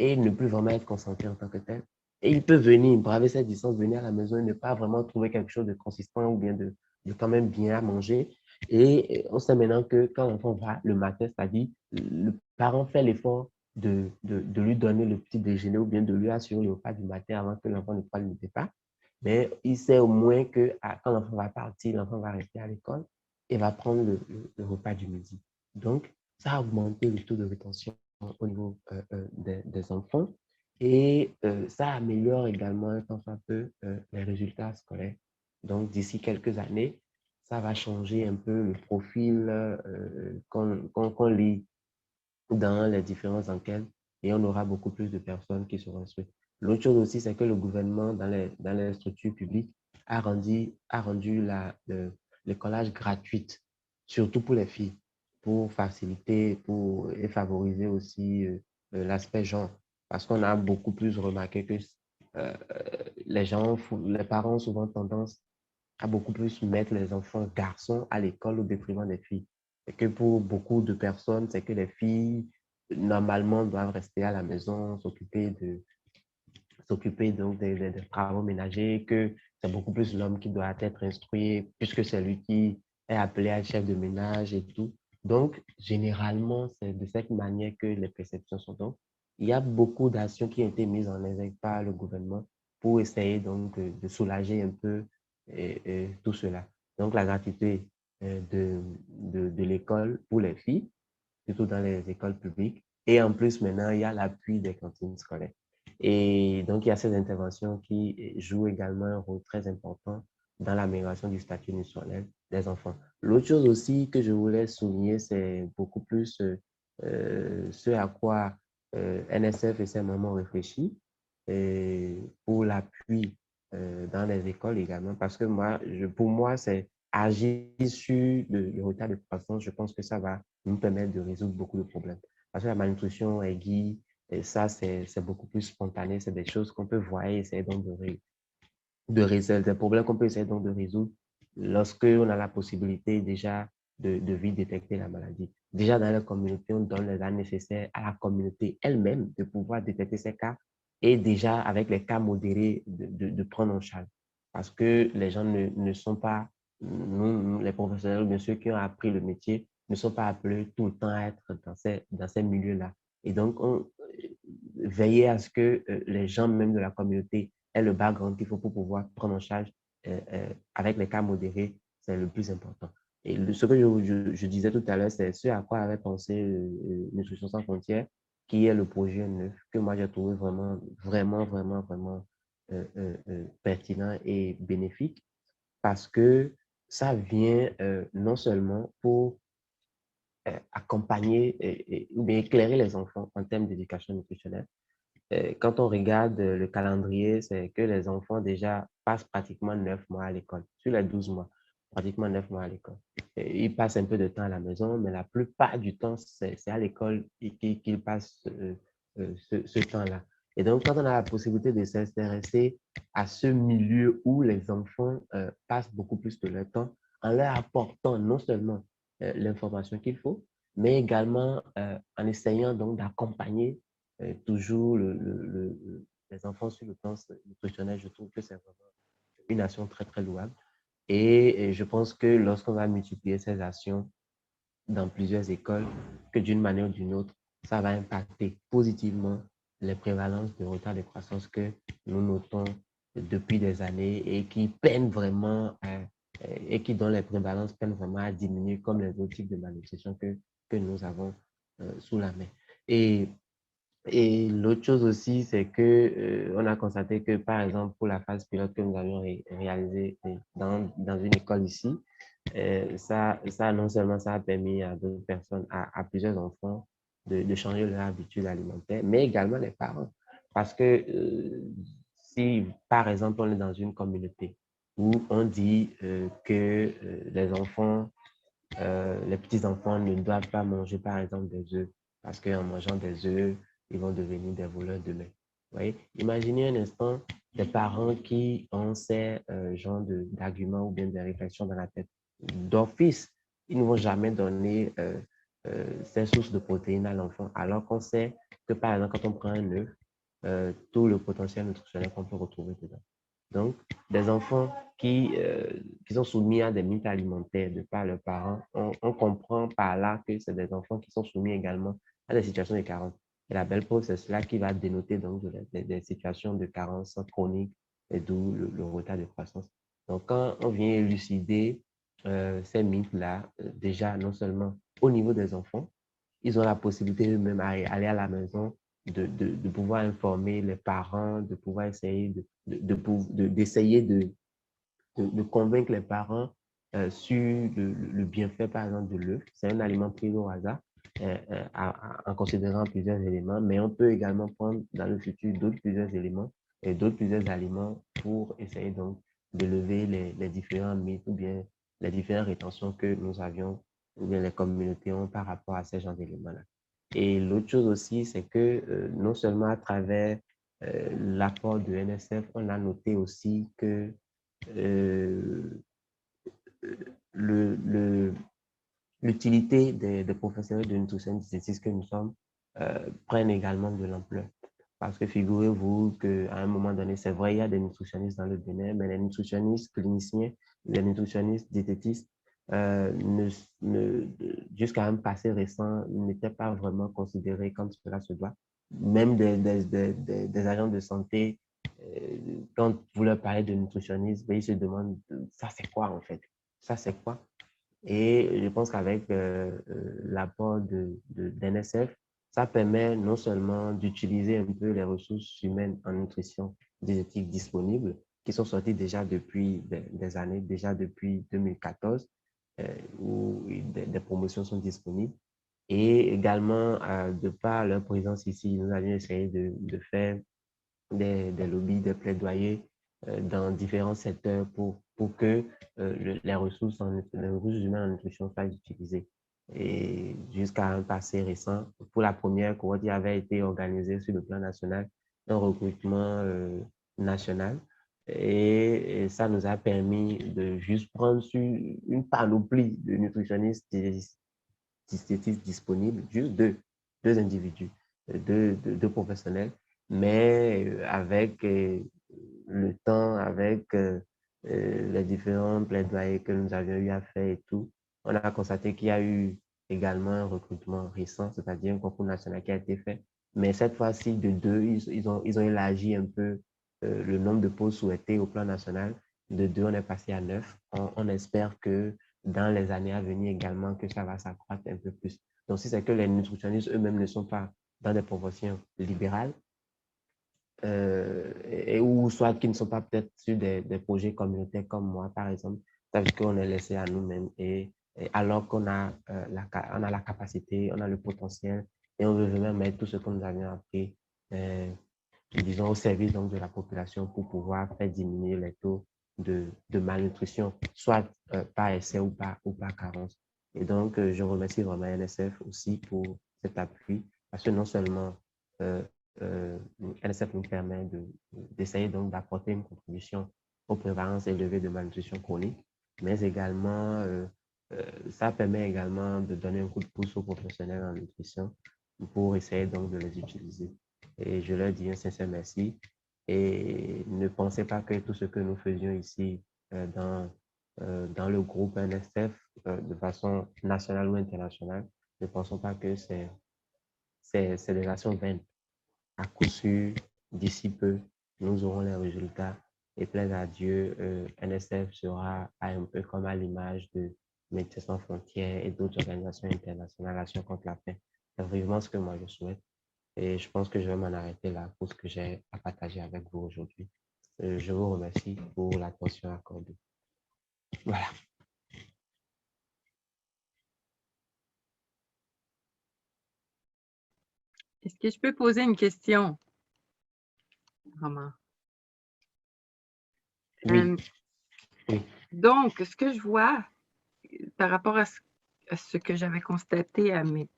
et ne plus vraiment être concentré en tant que tel. Et il peut venir, braver cette distance, venir à la maison et ne pas vraiment trouver quelque chose de consistant ou bien de quand même bien à manger. Et on sait maintenant que quand l'enfant va le matin, c'est-à-dire le parent fait l'effort de lui donner le petit déjeuner ou bien de lui assurer le repas du matin avant que l'enfant ne prenne le départ. mais il sait au moins que quand l'enfant va partir, l'enfant va rester à l'école et va prendre le repas du midi. Donc, ça a augmenté le taux de rétention au niveau des enfants et ça améliore également, tant soit peu, les résultats scolaires. Donc, d'ici quelques années, ça va changer un peu le profil qu'on lit dans les différentes enquêtes et on aura beaucoup plus de personnes qui seront instruites. L'autre chose aussi, c'est que le gouvernement, dans les structures publiques, a rendu le collage gratuit, surtout pour les filles, pour faciliter et favoriser aussi l'aspect genre. Parce qu'on a beaucoup plus remarqué que euh, les parents ont souvent tendance à beaucoup plus mettre les enfants garçons à l'école au détriment des filles. Et que pour beaucoup de personnes, c'est que les filles, normalement, doivent rester à la maison, s'occuper donc des travaux ménagers, que c'est beaucoup plus l'homme qui doit être instruit, puisque c'est lui qui est appelé à être chef de ménage et tout. Donc, généralement, c'est de cette manière que les perceptions sont. Donc, il y a beaucoup d'actions qui ont été mises en œuvre par le gouvernement pour essayer donc de soulager un peu tout cela. Donc, la gratuité de l'école pour les filles, surtout dans les écoles publiques. Et en plus, maintenant, il y a l'appui des cantines scolaires. Et donc, il y a ces interventions qui jouent également un rôle très important dans l'amélioration du statut nutritionnel des enfants. L'autre chose aussi que je voulais souligner, c'est beaucoup plus ce à quoi NSF et ses mamans réfléchissent pour l'appui dans les écoles également. Parce que pour moi, c'est agir sur le retard de croissance. Je pense que ça va nous permettre de résoudre beaucoup de problèmes. Parce que la malnutrition aiguë, et ça, c'est beaucoup plus spontané. C'est des choses qu'on peut voir et essayer donc de résoudre, des problèmes qu'on peut essayer donc de résoudre lorsque on a la possibilité déjà de vite détecter la maladie. Déjà dans la communauté, on donne les aides nécessaires à la communauté elle-même de pouvoir détecter ces cas et déjà avec les cas modérés de prendre en charge. Parce que les gens ne sont pas, nous, les professionnels, bien sûr, qui ont appris le métier, ne sont pas appelés tout le temps à être dans ces milieux-là. Et donc, veiller à ce que les gens même de la communauté aient le background qu'il faut pour pouvoir prendre en charge avec les cas modérés, c'est le plus important. Et ce que je disais tout à l'heure, c'est ce à quoi avait pensé Nutrition sans frontières, qui est le projet neuf, que moi j'ai trouvé vraiment, vraiment, vraiment, vraiment pertinent et bénéfique, parce que ça vient non seulement pour accompagner ou bien éclairer les enfants en termes d'éducation nutritionnelle. Quand on regarde le calendrier, c'est que les enfants déjà passent pratiquement 9 mois à l'école, sur les 12 mois, pratiquement 9 mois à l'école. Ils passent un peu de temps à la maison, mais la plupart du temps, c'est à l'école qu'ils passent ce temps-là. Et donc, quand on a la possibilité de s'intéresser à ce milieu où les enfants passent beaucoup plus de leur temps, en leur apportant non seulement l'information qu'il faut, mais également en essayant donc d'accompagner toujours les enfants sur le plan nutritionnel, je trouve que c'est vraiment une action très, très louable. Et je pense que lorsqu'on va multiplier ces actions dans plusieurs écoles, que d'une manière ou d'une autre, ça va impacter positivement les prévalences de retard de croissance que nous notons depuis des années et qui peinent vraiment et qui, dont les prévalences peinent vraiment à diminuer comme les autres types de malnutrition que nous avons sous la main. Et l'autre chose aussi, c'est que on a constaté que, par exemple, pour la phase pilote que nous avions réalisée dans une école ici, ça, non seulement ça a permis à d'autres personnes, à plusieurs enfants, de changer leur habitude alimentaire, mais également les parents. Parce que si, par exemple, on est dans une communauté où on dit que les petits-enfants ne doivent pas manger, par exemple, des œufs, parce qu'en mangeant des œufs, ils vont devenir des voleurs de lait. Vous voyez? Imaginez un instant des parents qui ont ces genres d'arguments ou bien de réflexions dans la tête. D'office, ils ne vont jamais donner ces sources de protéines à l'enfant, alors qu'on sait que, par exemple, quand on prend un œuf, tout le potentiel nutritionnel qu'on peut retrouver dedans. Donc, des enfants qui sont soumis à des mythes alimentaires de par leurs parents, on comprend par là que c'est des enfants qui sont soumis également à des situations de carence. Et la belle preuve, c'est cela qui va dénoter donc des situations de carence chronique et d'où le retard de croissance. Donc, quand on vient élucider ces mythes-là, déjà, non seulement au niveau des enfants, ils ont la possibilité eux-mêmes d'aller à la maison, de pouvoir informer les parents, de pouvoir essayer d'essayer de convaincre les parents sur le bienfait, par exemple, de l'œuf. C'est un aliment pris au hasard en considérant plusieurs éléments, mais on peut également prendre dans le futur d'autres plusieurs éléments et d'autres plusieurs aliments pour essayer donc de lever les différents mythes ou bien les différentes rétentions que nous avions ou bien les communautés ont par rapport à ces genres d'éléments-là. Et l'autre chose aussi, c'est que non seulement à travers l'apport de NSF, on a noté aussi que euh, l'utilité des professionnels de nutrition diététique que nous sommes prennent également de l'ampleur. Parce que figurez-vous qu'à un moment donné, c'est vrai, il y a des nutritionnistes dans le Bénin, mais les nutritionnistes cliniciens, les nutritionnistes diététistes, jusqu'à un passé récent, n'étaient pas vraiment considérés comme cela se doit. Même des agents de santé, quand vous leur parlez de nutritionniste, ils se demandent, ça c'est quoi en fait? Ça c'est quoi? Et je pense qu'avec l'apport d'NSF, ça permet non seulement d'utiliser un peu les ressources humaines en nutrition diététique disponibles, qui sont sorties déjà depuis des années, déjà depuis 2014, où des promotions sont disponibles. Et également, de par leur présence ici, nous avions essayé de faire des lobbies, des plaidoyers dans différents secteurs pour que les ressources humaines en nutrition soient utilisées. Et jusqu'à un passé récent, pour la première cohorte, il avait été organisé sur le plan national un recrutement national. Et ça nous a permis de juste prendre sur une panoplie de nutritionnistes diététistes disponibles, juste deux individus, deux professionnels, mais avec le temps, avec les différents plaidoyers que nous avions eu à faire et tout, on a constaté qu'il y a eu également un recrutement récent, c'est-à-dire un concours national qui a été fait. Mais cette fois-ci, de deux, ils ont élargi un peu le nombre de postes souhaités au plan national. De deux, on est passé à 9. On espère que dans les années à venir également, que ça va s'accroître un peu plus. Donc, si c'est que les nutritionnistes eux-mêmes ne sont pas dans des proportions libérales, ou soit qui ne sont pas peut-être sur des projets communautaires comme moi, par exemple, ça veut dire qu'on est laissé à nous-mêmes et alors qu'on a, on a la capacité, on a le potentiel et on veut vraiment mettre tout ce que nous avions appris, disons, au service donc, de la population pour pouvoir faire diminuer les taux de malnutrition, soit par excès ou par carence. Et donc, je remercie vraiment NSF aussi pour cet appui, parce que non seulement NSF nous permet d'essayer donc d'apporter une contribution aux prévalences élevées de malnutrition chronique, mais également, ça permet également de donner un coup de pouce aux professionnels en nutrition pour essayer donc de les utiliser. Et je leur dis un sincère merci. Et ne pensez pas que tout ce que nous faisions ici dans le groupe NSF de façon nationale ou internationale, ne pensons pas que c'est des actions vaines. À coup sûr, d'ici peu, nous aurons les résultats. Et plaise à Dieu, NSF sera un peu comme à l'image de Médecins sans frontières et d'autres organisations internationales Action contre la faim. C'est vraiment ce que moi je souhaite. Et je pense que je vais m'en arrêter là pour ce que j'ai à partager avec vous aujourd'hui. Je vous remercie pour l'attention accordée. Voilà. Est-ce que je peux poser une question? Vraiment. Oui. Oui. Donc, ce que je vois par rapport à ce que j'avais constaté à mes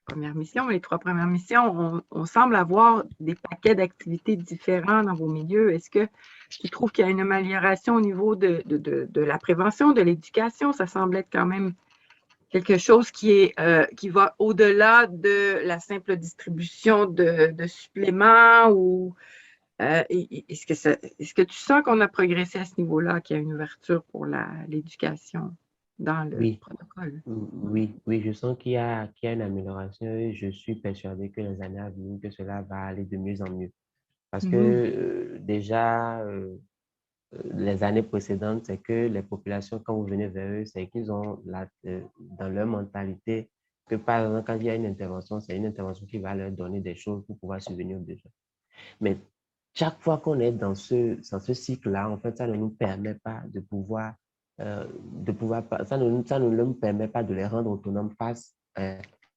premières missions, les 3 premières missions, on semble avoir des paquets d'activités différents dans vos milieux. Est-ce que tu trouves qu'il y a une amélioration au niveau de la prévention, de l'éducation? Ça semble être quand même quelque chose qui va au-delà de la simple distribution de suppléments ou est-ce que tu sens qu'on a progressé à ce niveau-là, qu'il y a une ouverture pour l'éducation dans le protocole? Oui, je sens qu'il y a une amélioration et je suis persuadé que les années à venir, que cela va aller de mieux en mieux. Parce que déjà, les années précédentes, c'est que les populations, quand vous venez vers eux, c'est qu'ils ont dans leur mentalité que, par exemple, quand il y a une intervention, c'est une intervention qui va leur donner des choses pour pouvoir subvenir aux besoins. Mais chaque fois qu'on est dans ce cycle-là, en fait, ça ne nous permet pas ça ne nous permet pas de les rendre autonomes face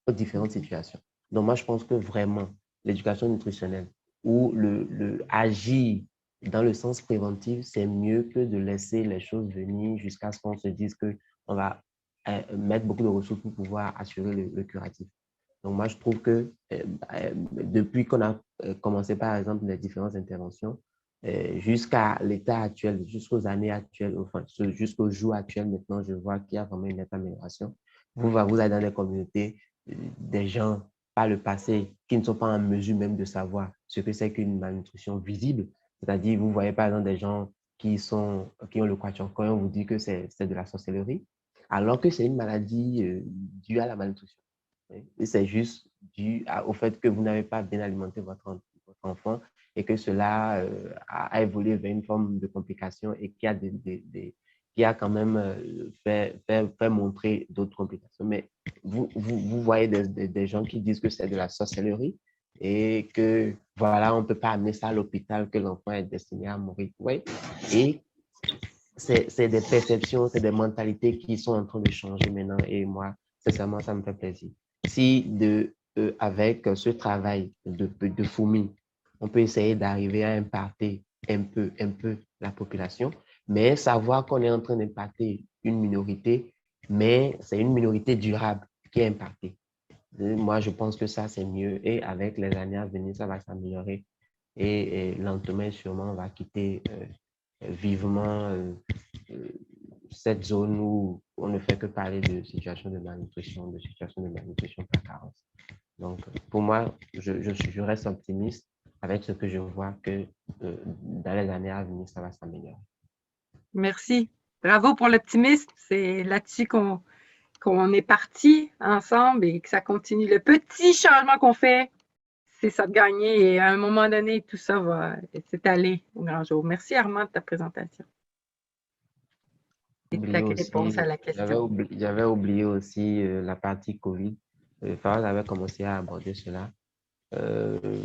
aux différentes situations. Donc, moi, je pense que vraiment, l'éducation nutritionnelle ou agir dans le sens préventif, c'est mieux que de laisser les choses venir jusqu'à ce qu'on se dise qu'on va mettre beaucoup de ressources pour pouvoir assurer le curatif. Donc, moi, je trouve que depuis qu'on a commencé, par exemple, les différentes interventions, jusqu'à l'état actuel, jusqu'aux années actuelles, enfin, jusqu'au jour actuel, maintenant, je vois qu'il y a vraiment une nette amélioration. Vous avez dans les communautés des gens, par le passé, qui ne sont pas en mesure même de savoir ce que c'est qu'une malnutrition visible. C'est-à-dire, vous voyez, par exemple, des gens qui ont le kwashiorkor, on vous dit que c'est de la sorcellerie, alors que c'est une maladie due à la malnutrition. Et c'est juste dû au fait que vous n'avez pas bien alimenté votre enfant et que cela a évolué vers une forme de complication et qui a quand même fait montrer d'autres complications. Mais vous voyez des gens qui disent que c'est de la sorcellerie et que voilà, on ne peut pas amener ça à l'hôpital, que l'enfant est destiné à mourir. Oui. Et c'est des perceptions, c'est des mentalités qui sont en train de changer maintenant. Et moi, sincèrement, ça me fait plaisir. Si avec ce travail de fourmi, on peut essayer d'arriver à impacter un peu la population, mais savoir qu'on est en train d'impacter une minorité, mais c'est une minorité durable qui est impactée. Moi, je pense que ça, c'est mieux. Et avec les années à venir, ça va s'améliorer. Et lentement, sûrement, on va quitter vivement cette zone où on ne fait que parler de situation de malnutrition par carence. Donc, pour moi, je reste optimiste avec ce que je vois que dans les années à venir, ça va s'améliorer. Merci. Bravo pour l'optimisme. C'est là-dessus qu'on est parti ensemble et que ça continue. Le petit changement qu'on fait, c'est ça de gagner. Et à un moment donné, tout ça va s'étaler au grand jour. Merci Armand de ta présentation. Et ta réponse à la question. J'avais oublié aussi la partie COVID. Faraz avait commencé à aborder cela.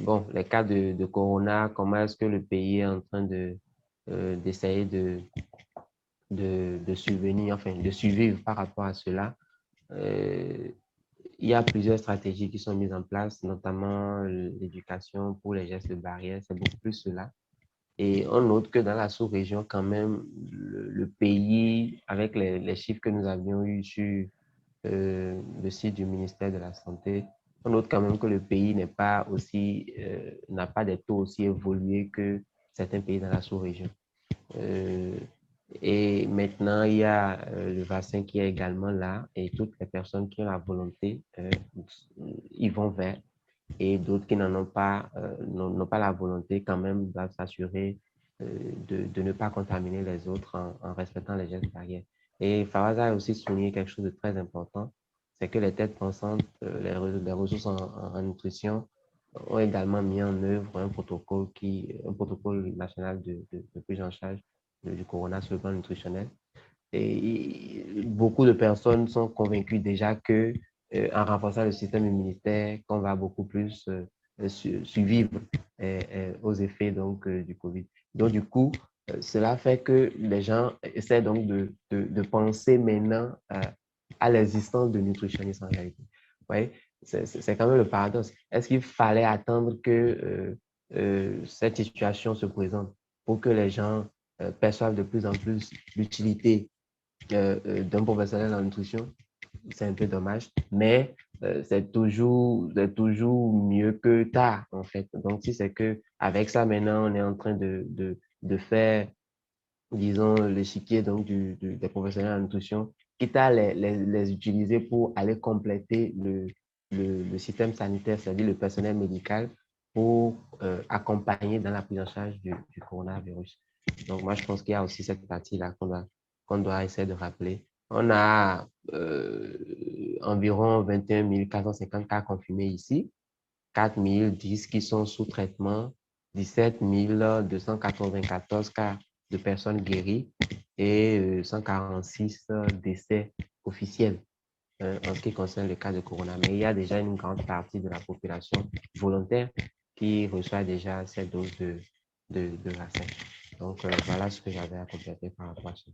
Bon, les cas de corona, comment est-ce que le pays est en train d'essayer de subvenir, enfin, de survivre par rapport à cela. Il y a plusieurs stratégies qui sont mises en place, notamment l'éducation pour les gestes barrières, c'est beaucoup plus cela. Et on note que dans la sous-région, quand même, le pays, avec les chiffres que nous avions eus sur le site du ministère de la Santé, on note quand même que le pays n'a pas des taux aussi évolués que certains pays dans la sous-région. Et maintenant, il y a le vaccin qui est également là et toutes les personnes qui ont la volonté, ils vont vers. Et d'autres qui n'en ont pas, n'ont pas la volonté quand même doivent s'assurer de ne pas contaminer les autres en respectant les gestes barrières. Et Faraz a aussi souligné quelque chose de très important, c'est que les têtes pensantes, les ressources en nutrition ont également mis en œuvre un protocole national de prise en charge du corona sur le plan nutritionnel. Et beaucoup de personnes sont convaincues déjà que en renforçant le système immunitaire, qu'on va beaucoup plus survivre aux effets donc, du COVID. Donc, du coup, cela fait que les gens essaient donc de penser maintenant à l'existence de nutritionnistes en réalité. Ouais, c'est quand même le paradoxe. Est-ce qu'il fallait attendre que cette situation se présente pour que les gens perçoivent de plus en plus l'utilité d'un professionnel en nutrition? C'est un peu dommage, mais c'est toujours mieux que tard, en fait. Donc, si c'est qu'avec ça, maintenant, on est en train de faire, disons, l'échiquier donc, des professionnels en nutrition, quitte à les utiliser pour aller compléter le système sanitaire, c'est-à-dire le personnel médical, pour accompagner dans la prise en charge du coronavirus. Donc, moi, je pense qu'il y a aussi cette partie-là qu'on doit essayer de rappeler. On a environ 21 450 cas confirmés ici, 4 010 qui sont sous traitement, 17 294 cas de personnes guéries et 146 décès officiels en ce qui concerne le cas de corona. Mais il y a déjà une grande partie de la population volontaire qui reçoit déjà ces doses de vaccin. Donc, voilà ce que j'avais à compléter par rapport à ça.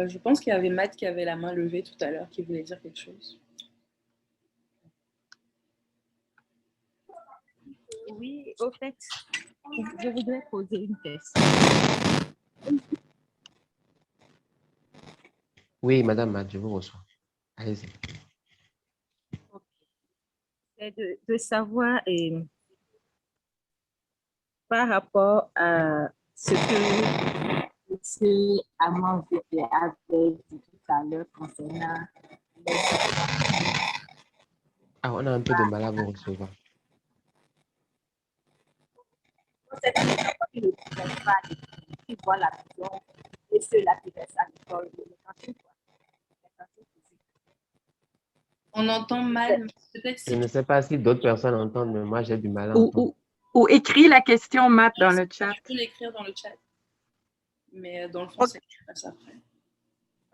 Je pense qu'il y avait Matt qui avait la main levée tout à l'heure, qui voulait dire quelque chose. Oui, au fait, je voudrais poser une question. Oui, Madame Matt, je vous reçois. Allez-y. C'est de savoir par rapport à ce que M. Amand avait dit tout à l'heure concernant les... Ah, on a un peu de mal à vous recevoir. Qui voit la maison et ceux-là qui restent à l'école. On entend mal, peut-être Je si ne sais pas si d'autres personnes entendent, mais moi, j'ai du mal à entendre. Ou écris la question, Matt, dans le chat. tu peux l'écrire dans le chat. Mais dans le fond, c'est ça après.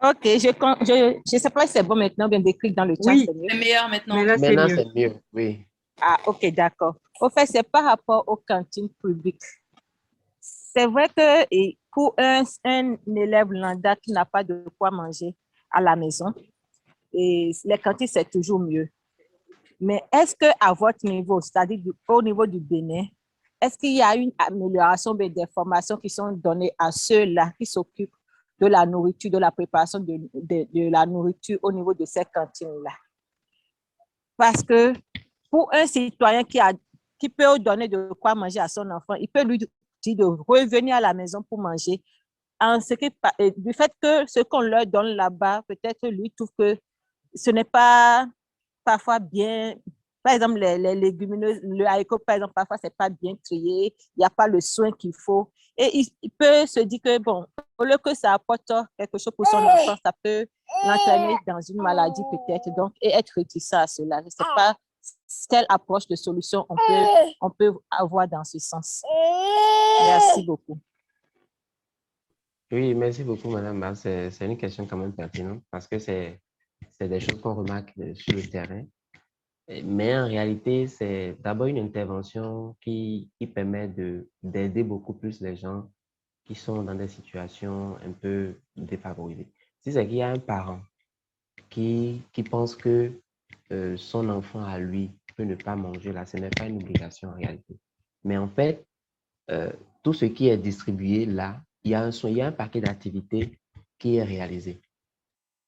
Ok, je sais pas si c'est bon maintenant, bien d'écrire dans le chat, Oui. c'est mieux. C'est meilleur maintenant. Mais là, c'est Maintenant, mieux. c'est mieux, oui. Ah, ok, d'accord. Au fait, c'est par rapport aux cantines publiques. C'est vrai que pour un élève lambda qui n'a pas de quoi manger à la maison, et les cantines, c'est toujours mieux. Mais est-ce qu'à votre niveau, c'est-à-dire au niveau du Bénin, est-ce qu'il y a une amélioration des formations qui sont données à ceux-là qui s'occupent de la nourriture, de la préparation de la nourriture au niveau de ces cantines-là? Parce que pour un citoyen qui peut donner de quoi manger à son enfant, il peut lui dire de revenir à la maison pour manger. Du fait que ce qu'on leur donne là-bas, peut-être lui trouve que ce n'est pas parfois bien. Par exemple, les légumineuses, le haricot, par exemple, parfois, ce n'est pas bien trié, il n'y a pas le soin qu'il faut. Et il peut se dire que, bon, au lieu que ça apporte quelque chose pour son enfant, ça peut l'entraîner dans une maladie peut-être, donc, et être réticent à cela. Je ne sais pas quelle approche de solution on peut avoir dans ce sens. Merci beaucoup. Oui, merci beaucoup, Madame. C'est une question quand même pertinente parce que c'est des choses qu'on remarque sur le terrain. Mais en réalité, c'est d'abord une intervention qui permet d'aider beaucoup plus les gens qui sont dans des situations un peu défavorisées. Si c'est qu'il y a un parent qui pense que son enfant à lui peut ne pas manger, là, ce n'est pas une obligation en réalité. Mais en fait, tout ce qui est distribué là, il y a un paquet d'activités qui est réalisé.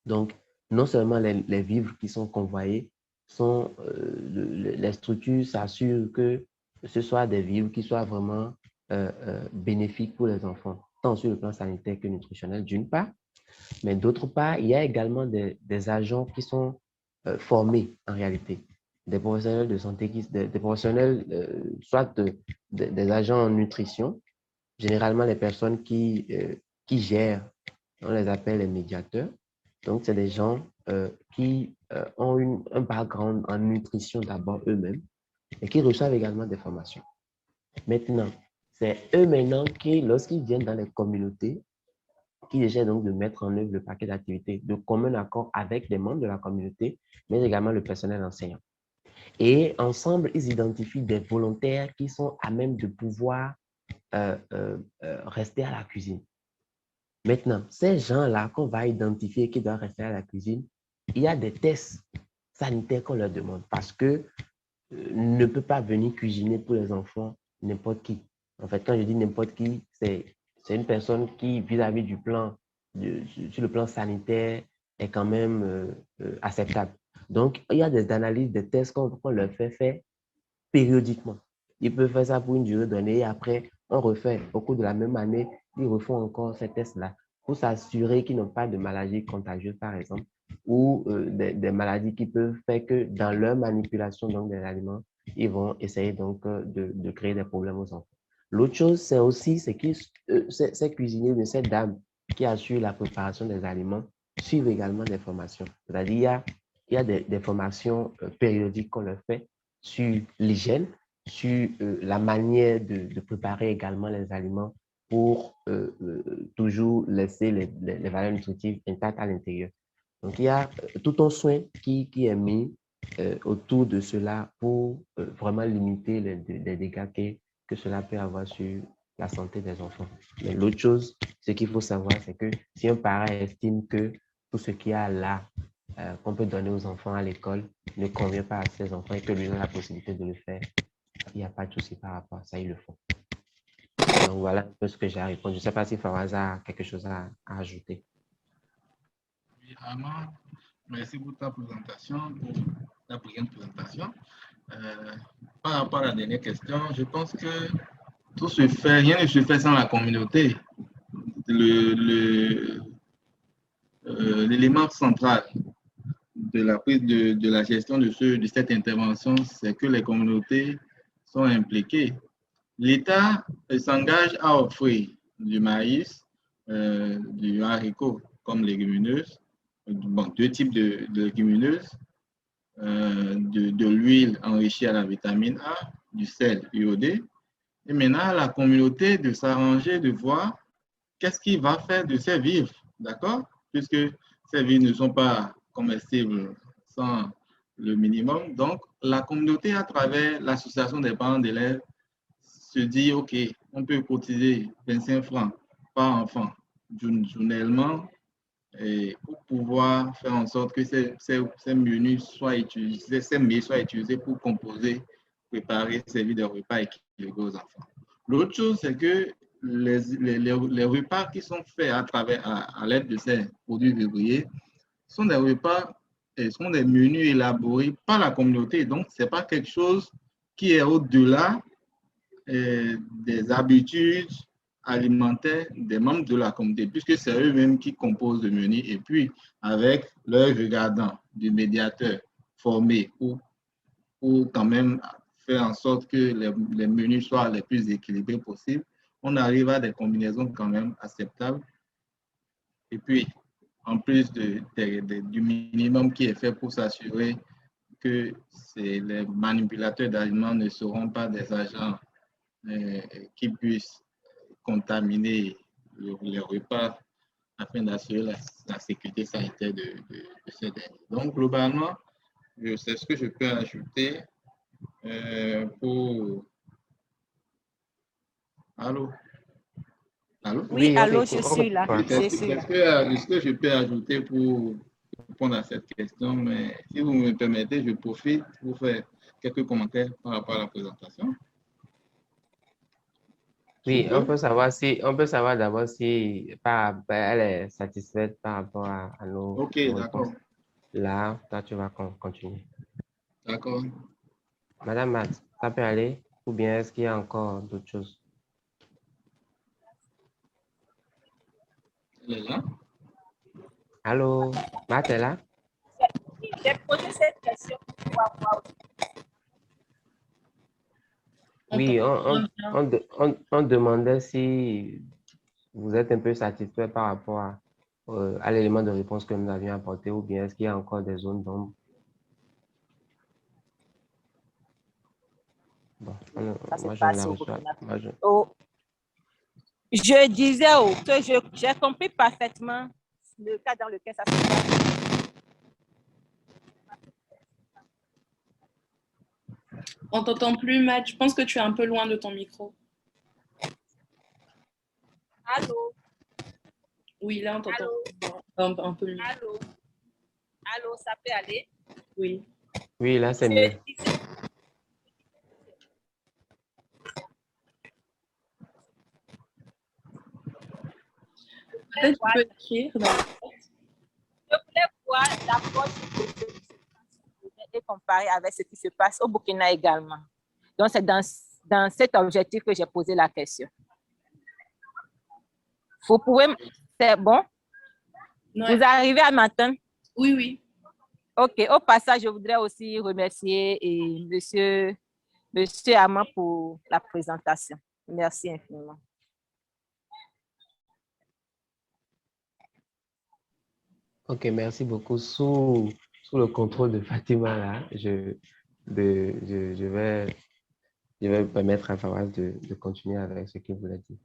Donc, non seulement les vivres qui sont convoyés, les structures s'assurent que ce soit des vivres qui soient vraiment bénéfiques pour les enfants, tant sur le plan sanitaire que nutritionnel d'une part, mais d'autre part, il y a également des agents qui sont formés en réalité, des professionnels de santé, des professionnels soit des agents en nutrition, généralement les personnes qui gèrent, on les appelle les médiateurs. Donc, c'est des gens qui ont un background en nutrition d'abord eux-mêmes et qui reçoivent également des formations. Maintenant, c'est eux maintenant qui, lorsqu'ils viennent dans les communautés, qui essaient donc de mettre en œuvre le paquet d'activités de commun accord avec les membres de la communauté, mais également le personnel enseignant. Et ensemble, ils identifient des volontaires qui sont à même de pouvoir rester à la cuisine. Maintenant, ces gens-là qu'on va identifier qui doivent rester à la cuisine, il y a des tests sanitaires qu'on leur demande parce que ne peut pas venir cuisiner pour les enfants n'importe qui. En fait, quand je dis n'importe qui, c'est une personne qui, vis-à-vis du plan, sur le plan sanitaire, est quand même acceptable. Donc, il y a des analyses, des tests qu'on leur fait faire périodiquement. Ils peuvent faire ça pour une durée donnée et après, on refait au cours de la même année, ils refont encore ces tests-là pour s'assurer qu'ils n'ont pas de maladies contagieuses, par exemple, ou des maladies qui peuvent faire que dans leur manipulation donc, des aliments, ils vont essayer donc de créer des problèmes aux enfants. L'autre chose, c'est aussi ces cuisiniers de cette dame qui assure la préparation des aliments suivent également des formations. C'est-à-dire, il y a des formations périodiques qu'on leur fait sur l'hygiène, sur la manière de préparer également les aliments pour toujours laisser les valeurs nutritives intactes à l'intérieur. Donc, il y a tout un soin qui est mis autour de cela pour vraiment limiter les dégâts que cela peut avoir sur la santé des enfants. Mais l'autre chose, ce qu'il faut savoir, c'est que si un parent estime que tout ce qu'il y a là, qu'on peut donner aux enfants à l'école, ne convient pas à ses enfants et que lui a la possibilité de le faire, il n'y a pas de souci par rapport à ça, ils le font. Donc, voilà un peu ce que j'ai à répondre. Je ne sais pas si Fawaz a quelque chose à ajouter. Oui, Armand, merci pour ta présentation, pour ta brillante présentation. Par rapport à la dernière question, je pense que tout se fait, rien ne se fait sans la communauté. L'élément central de la prise de la gestion de cette intervention, c'est que les communautés sont impliquées. L'État s'engage à offrir du maïs, du haricot comme légumineuse, bon, 2 types de légumineuses, de l'huile enrichie à la vitamine A, du sel iodé. Et maintenant, la communauté de s'arranger, de voir qu'est-ce qu'il va faire de ces vivres, d'accord? Puisque ces vivres ne sont pas comestibles sans le minimum. Donc, la communauté, à travers l'association des parents d'élèves, se dit, OK, on peut cotiser 25 francs par enfant journellement et pour pouvoir faire en sorte que ces menus soient utilisés, ces mets soient utilisés pour composer, préparer, servir des repas équilibrés aux enfants. L'autre chose, c'est que les repas qui sont faits à l'aide de ces produits vivriers sont des repas et sont des menus élaborés par la communauté. Donc, ce n'est pas quelque chose qui est au-delà des habitudes alimentaires des membres de la communauté, puisque c'est eux-mêmes qui composent le menu et puis avec leur regardant du médiateur formé pour quand même faire en sorte que les menus soient les plus équilibrés possibles, on arrive à des combinaisons quand même acceptables. Et puis, en plus du minimum qui est fait pour s'assurer que les manipulateurs d'aliments ne seront pas des agents qui puissent contaminer les repas afin d'assurer la sécurité sanitaire de ces derniers. Donc, globalement, c'est ce que je peux ajouter pour... Allô? Allô? Oui, allô, je suis là. C'est ce que je peux ajouter pour répondre à cette question, mais si vous me permettez, je profite pour faire quelques commentaires par rapport à la présentation. Oui, on peut savoir d'abord si elle est satisfaite par rapport à nos Ok, d'accord. Là, toi, tu vas continuer. D'accord. Madame Matt, ça peut aller? Ou bien est-ce qu'il y a encore d'autres choses? Elle est là? Allô, Matt est là? J'ai posé cette question pour avoir. Oui, on demandait si vous êtes un peu satisfait par rapport à l'élément de réponse que nous avions apporté ou bien est-ce qu'il y a encore des zones d'ombre? Bon, moi, je l'ai reçu. Je disais que j'ai compris parfaitement le cas dans lequel ça se passe. On t'entend plus, Matt. Je pense que tu es un peu loin de ton micro. Allô? Oui, là, on t'entend un peu mieux. Allô? Allô, ça peut aller? Oui. Oui, là, c'est mieux. Peut-être tu peux écrire dans le chat. Je voulais voir l'approche et comparer avec ce qui se passe au Burkina également. Donc, c'est dans cet objectif que j'ai posé la question. Vous pouvez... C'est bon? Ouais. Vous arrivez à m'entendre? Oui, oui. OK. Au passage, je voudrais aussi remercier monsieur Armand pour la présentation. Merci infiniment. OK, merci beaucoup. Sous le contrôle de Fatima, là, je je vais permettre à Fawaz de continuer avec ce qu'il voulait dire.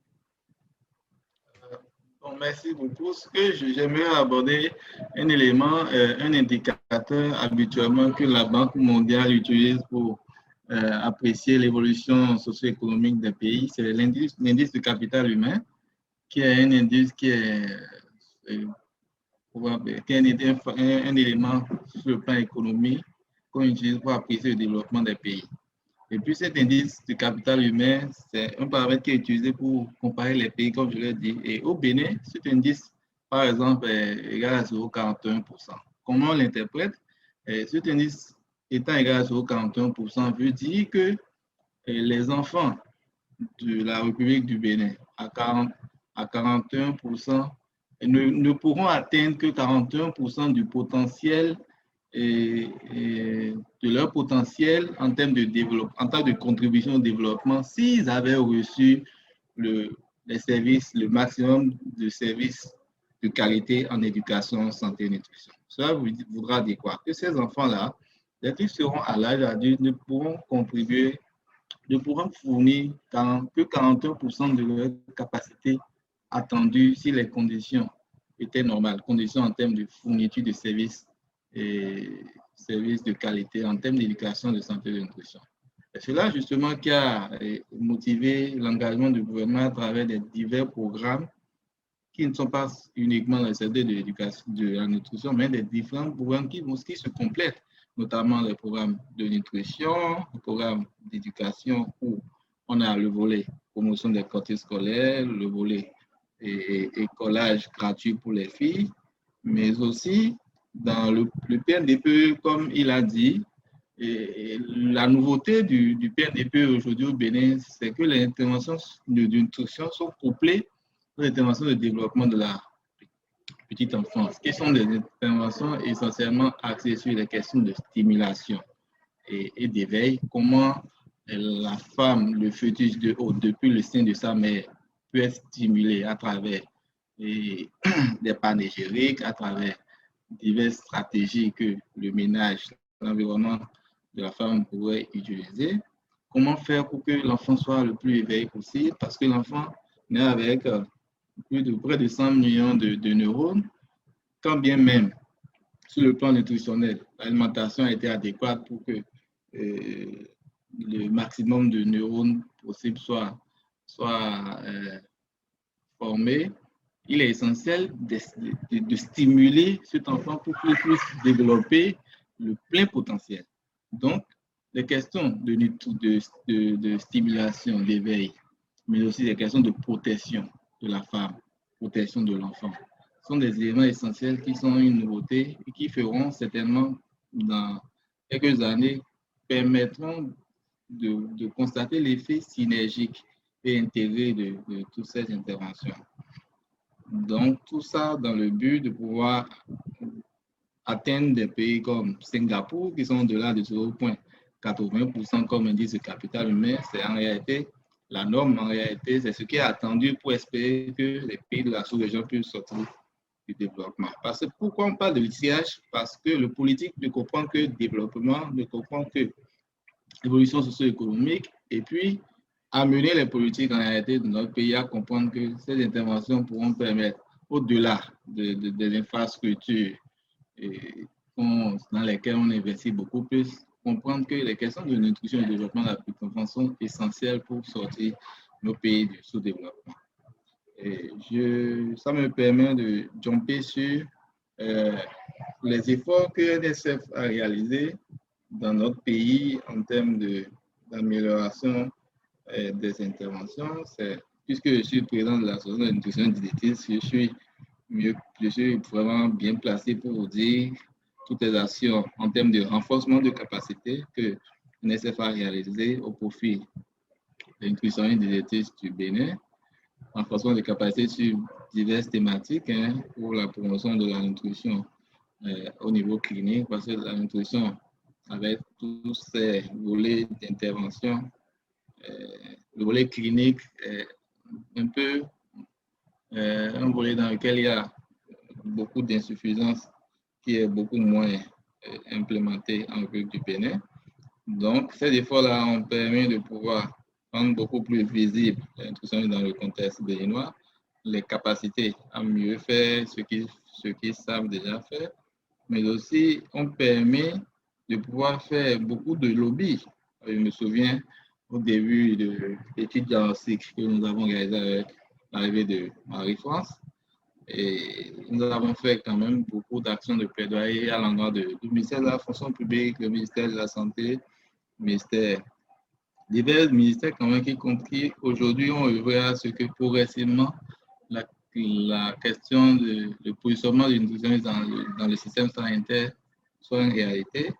Bon, merci beaucoup. Ce que j'aimerais aborder, un élément, un indicateur habituellement que la Banque mondiale utilise pour apprécier l'évolution socio-économique des pays, c'est l'indice de capital humain, qui est un indice qui est un élément sur le plan économique qu'on utilise pour apprécier le développement des pays. Et puis cet indice de capital humain, c'est un paramètre qui est utilisé pour comparer les pays, comme je l'ai dit. Et au Bénin, cet indice, par exemple, est égal à 0,41%. Comment on l'interprète? Cet indice étant égal à 0,41% veut dire que les enfants de la République du Bénin à 41% ne pourront atteindre que 41% du potentiel de leur potentiel en termes de développement, en termes de contribution au développement, s'ils avaient reçu les services, le maximum de services de qualité en éducation, santé et nutrition. Cela voudra dire quoi? Que ces enfants-là, dès qu'ils seront à l'âge adulte, ne pourront contribuer, ne pourront fournir que 41% de leur capacité attendue si les conditions étaient normales, conditions en termes de fourniture de services et services de qualité en termes d'éducation, de santé et de nutrition. C'est là justement qui a motivé l'engagement du gouvernement à travers des divers programmes qui ne sont pas uniquement dans le secteur de l'éducation, de la nutrition, mais des différents programmes qui se complètent, notamment les programmes de nutrition, les programmes d'éducation où on a le volet promotion des cantines scolaires, le volet écolage gratuit pour les filles, mais aussi dans le PNDPE, comme il a dit, la nouveauté du PNDPE aujourd'hui au Bénin, c'est que les interventions de nutrition sont couplées aux interventions de développement de la petite enfance, qui sont des interventions essentiellement axées sur les questions de stimulation et d'éveil. Comment la femme, le fœtus depuis le sein de sa mère, peut être stimulée à travers des panégyriques, à travers diverses stratégies que le ménage, l'environnement de la femme pourrait utiliser. Comment faire pour que l'enfant soit le plus éveillé possible? Parce que l'enfant naît avec près de 100 millions de neurones, quand bien même, sur le plan nutritionnel, l'alimentation a été adéquate pour que le maximum de neurones possibles soit formé. Il est essentiel de stimuler cet enfant pour qu'il puisse développer le plein potentiel. Donc, les questions de stimulation, d'éveil, mais aussi les questions de protection de la femme, protection de l'enfant, sont des éléments essentiels qui sont une nouveauté et qui feront certainement, dans quelques années, permettront de constater l'effet synergique et intégré de toutes ces interventions. Donc, tout ça dans le but de pouvoir atteindre des pays comme Singapour, qui sont au-delà de 0,80% comme indice de capital humain. C'est en réalité la norme, en réalité, c'est ce qui est attendu pour espérer que les pays de la sous-région puissent sortir du développement. Parce que pourquoi on parle de l'ICH? Parce que le politique ne comprend que développement, ne comprend que évolution socio-économique, et puis amener les politiques en réalité de notre pays à comprendre que ces interventions pourront permettre, au-delà des infrastructures dans lesquelles on investit beaucoup plus, comprendre que les questions de nutrition et de développement de la petite enfance sont essentielles pour sortir nos pays du sous-développement. Ça me permet de jumper sur les efforts que l'NSF a réalisés dans notre pays en termes d'amélioration des interventions. Puisque je suis président de l'association de nutrition et diététisme, je suis vraiment bien placé pour vous dire toutes les actions en termes de renforcement de capacité que l'NSF a réalisé au profit des nutritionnistes et diététistes du Bénin, renforcement de capacités sur diverses thématiques pour la promotion de la nutrition au niveau clinique, parce que la nutrition, avec tous ces volets d'intervention, le volet clinique est un volet dans lequel il y a beaucoup d'insuffisance qui est beaucoup moins implémenté en République du Bénin. Donc, ces efforts-là ont permis de pouvoir rendre beaucoup plus visible la nutrition dans le contexte béninois, les capacités à mieux faire ce qu'ils savent déjà faire, mais aussi on permet de pouvoir faire beaucoup de lobby. Je me souviens au début de l'étude diagnostique que nous avons réalisée avec l'arrivée de Marie-France, et nous avons fait quand même beaucoup d'actions de plaidoyer à l'endroit du ministère de la fonction publique, le ministère de la Santé, ministère, divers ministères quand même qui aujourd'hui ont œuvré à ce que progressivement la question du positionnement d'une nutritionniste dans le système sanitaire soit une réalité,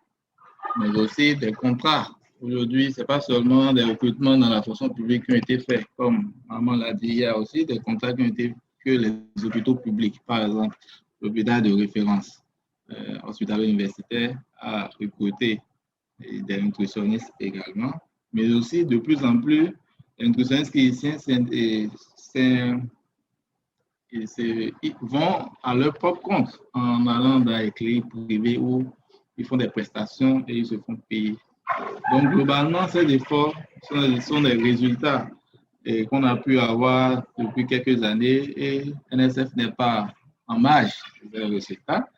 mais aussi des contrats. Aujourd'hui, ce n'est pas seulement des recrutements dans la fonction publique qui ont été faits, comme maman l'a dit, il y a aussi des contrats qui ont été que les hôpitaux publics, par exemple, l'hôpital de référence hospitalo-universitaire a recruté des nutritionnistes également, mais aussi de plus en plus, les nutritionnistes cliniciens ils vont à leur propre compte en allant dans les cliniques privées où ils font des prestations et ils se font payer. Donc, globalement, ces efforts sont des résultats qu'on a pu avoir depuis quelques années et NSF n'est pas en marge de ces résultats.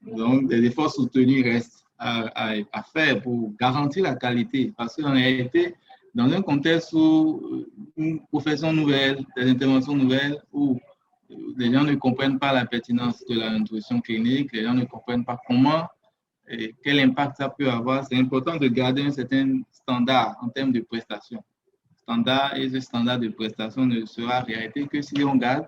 Donc, des efforts soutenus restent à faire pour garantir la qualité. Parce qu'on a été dans un contexte où une profession nouvelle, des interventions nouvelles, où les gens ne comprennent pas la pertinence de la nutrition clinique, les gens ne comprennent pas comment et quel impact ça peut avoir. C'est important de garder un certain standard en termes de prestations. Et ce standard de prestation ne sera réalité que si on garde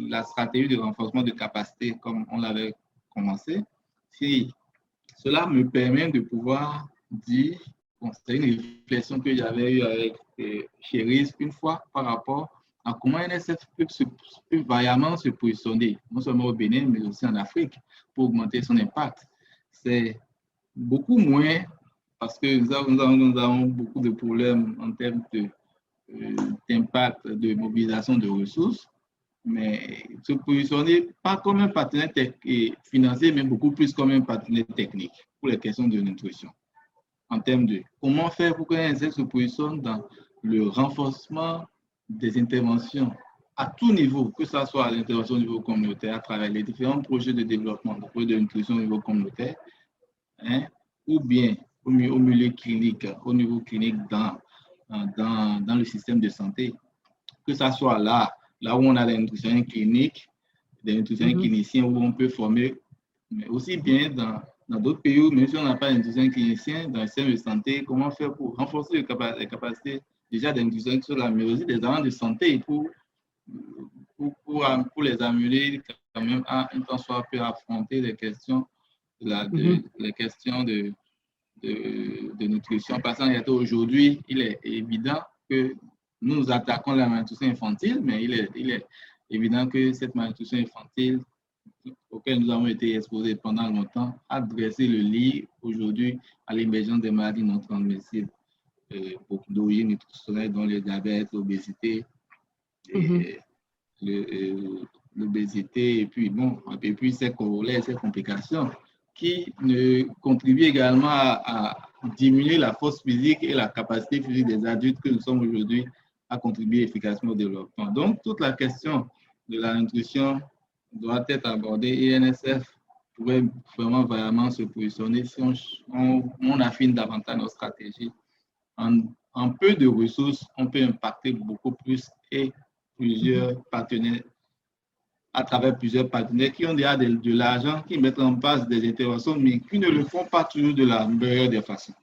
la stratégie de renforcement de capacité comme on l'avait commencé. Si cela me permet de pouvoir dire, bon, c'est une réflexion que j'avais eue avec Chéris une fois par rapport à comment NSF peut vaillamment se positionner, non seulement au Bénin, mais aussi en Afrique, pour augmenter son impact. C'est beaucoup moins, parce que nous avons beaucoup de problèmes en termes d'impact, de mobilisation de ressources, mais se positionner pas comme un partenaire financier, mais beaucoup plus comme un partenaire technique pour les questions de nutrition. En termes de comment faire pour que NSF se positionne dans le renforcement des interventions à tout niveau, que ce soit l'intervention au niveau communautaire à travers les différents projets de développement, de projets de nutrition au niveau communautaire, ou bien au milieu clinique, au niveau clinique dans le système de santé, que ce soit là où on a des nutritionnels cliniques, des nutritionnels cliniciens où on peut former, mais aussi bien dans d'autres pays où même si on n'a pas de nutritionnels cliniciens dans le système de santé, comment faire pour renforcer les capacités déjà des nutritionnels sur la, mais aussi des agents de santé pour les amener quand même à un temps soit peu affronter les questions les questions de nutrition. Parce qu'aujourd'hui, il est évident que nous nous attaquons à la malnutrition infantile, mais il est évident que cette malnutrition infantile auquel nous avons été exposés pendant longtemps a dressé le lit aujourd'hui à l'émergence des maladies non transmissibles d'origine nutritionnelle, dont le diabète, l'obésité, l'obésité, et puis ces corollaires, ces complications qui contribuent également à diminuer la force physique et la capacité physique des adultes que nous sommes aujourd'hui à contribuer efficacement au développement. Donc, toute la question de la nutrition doit être abordée et NSF pourrait vraiment vaillamment se positionner si on affine davantage nos stratégies. En peu de ressources, on peut impacter beaucoup plus et plusieurs partenaires, à travers plusieurs partenaires qui ont déjà de l'argent, qui mettent en place des interventions, mais qui ne le font pas toujours de la meilleure des façons.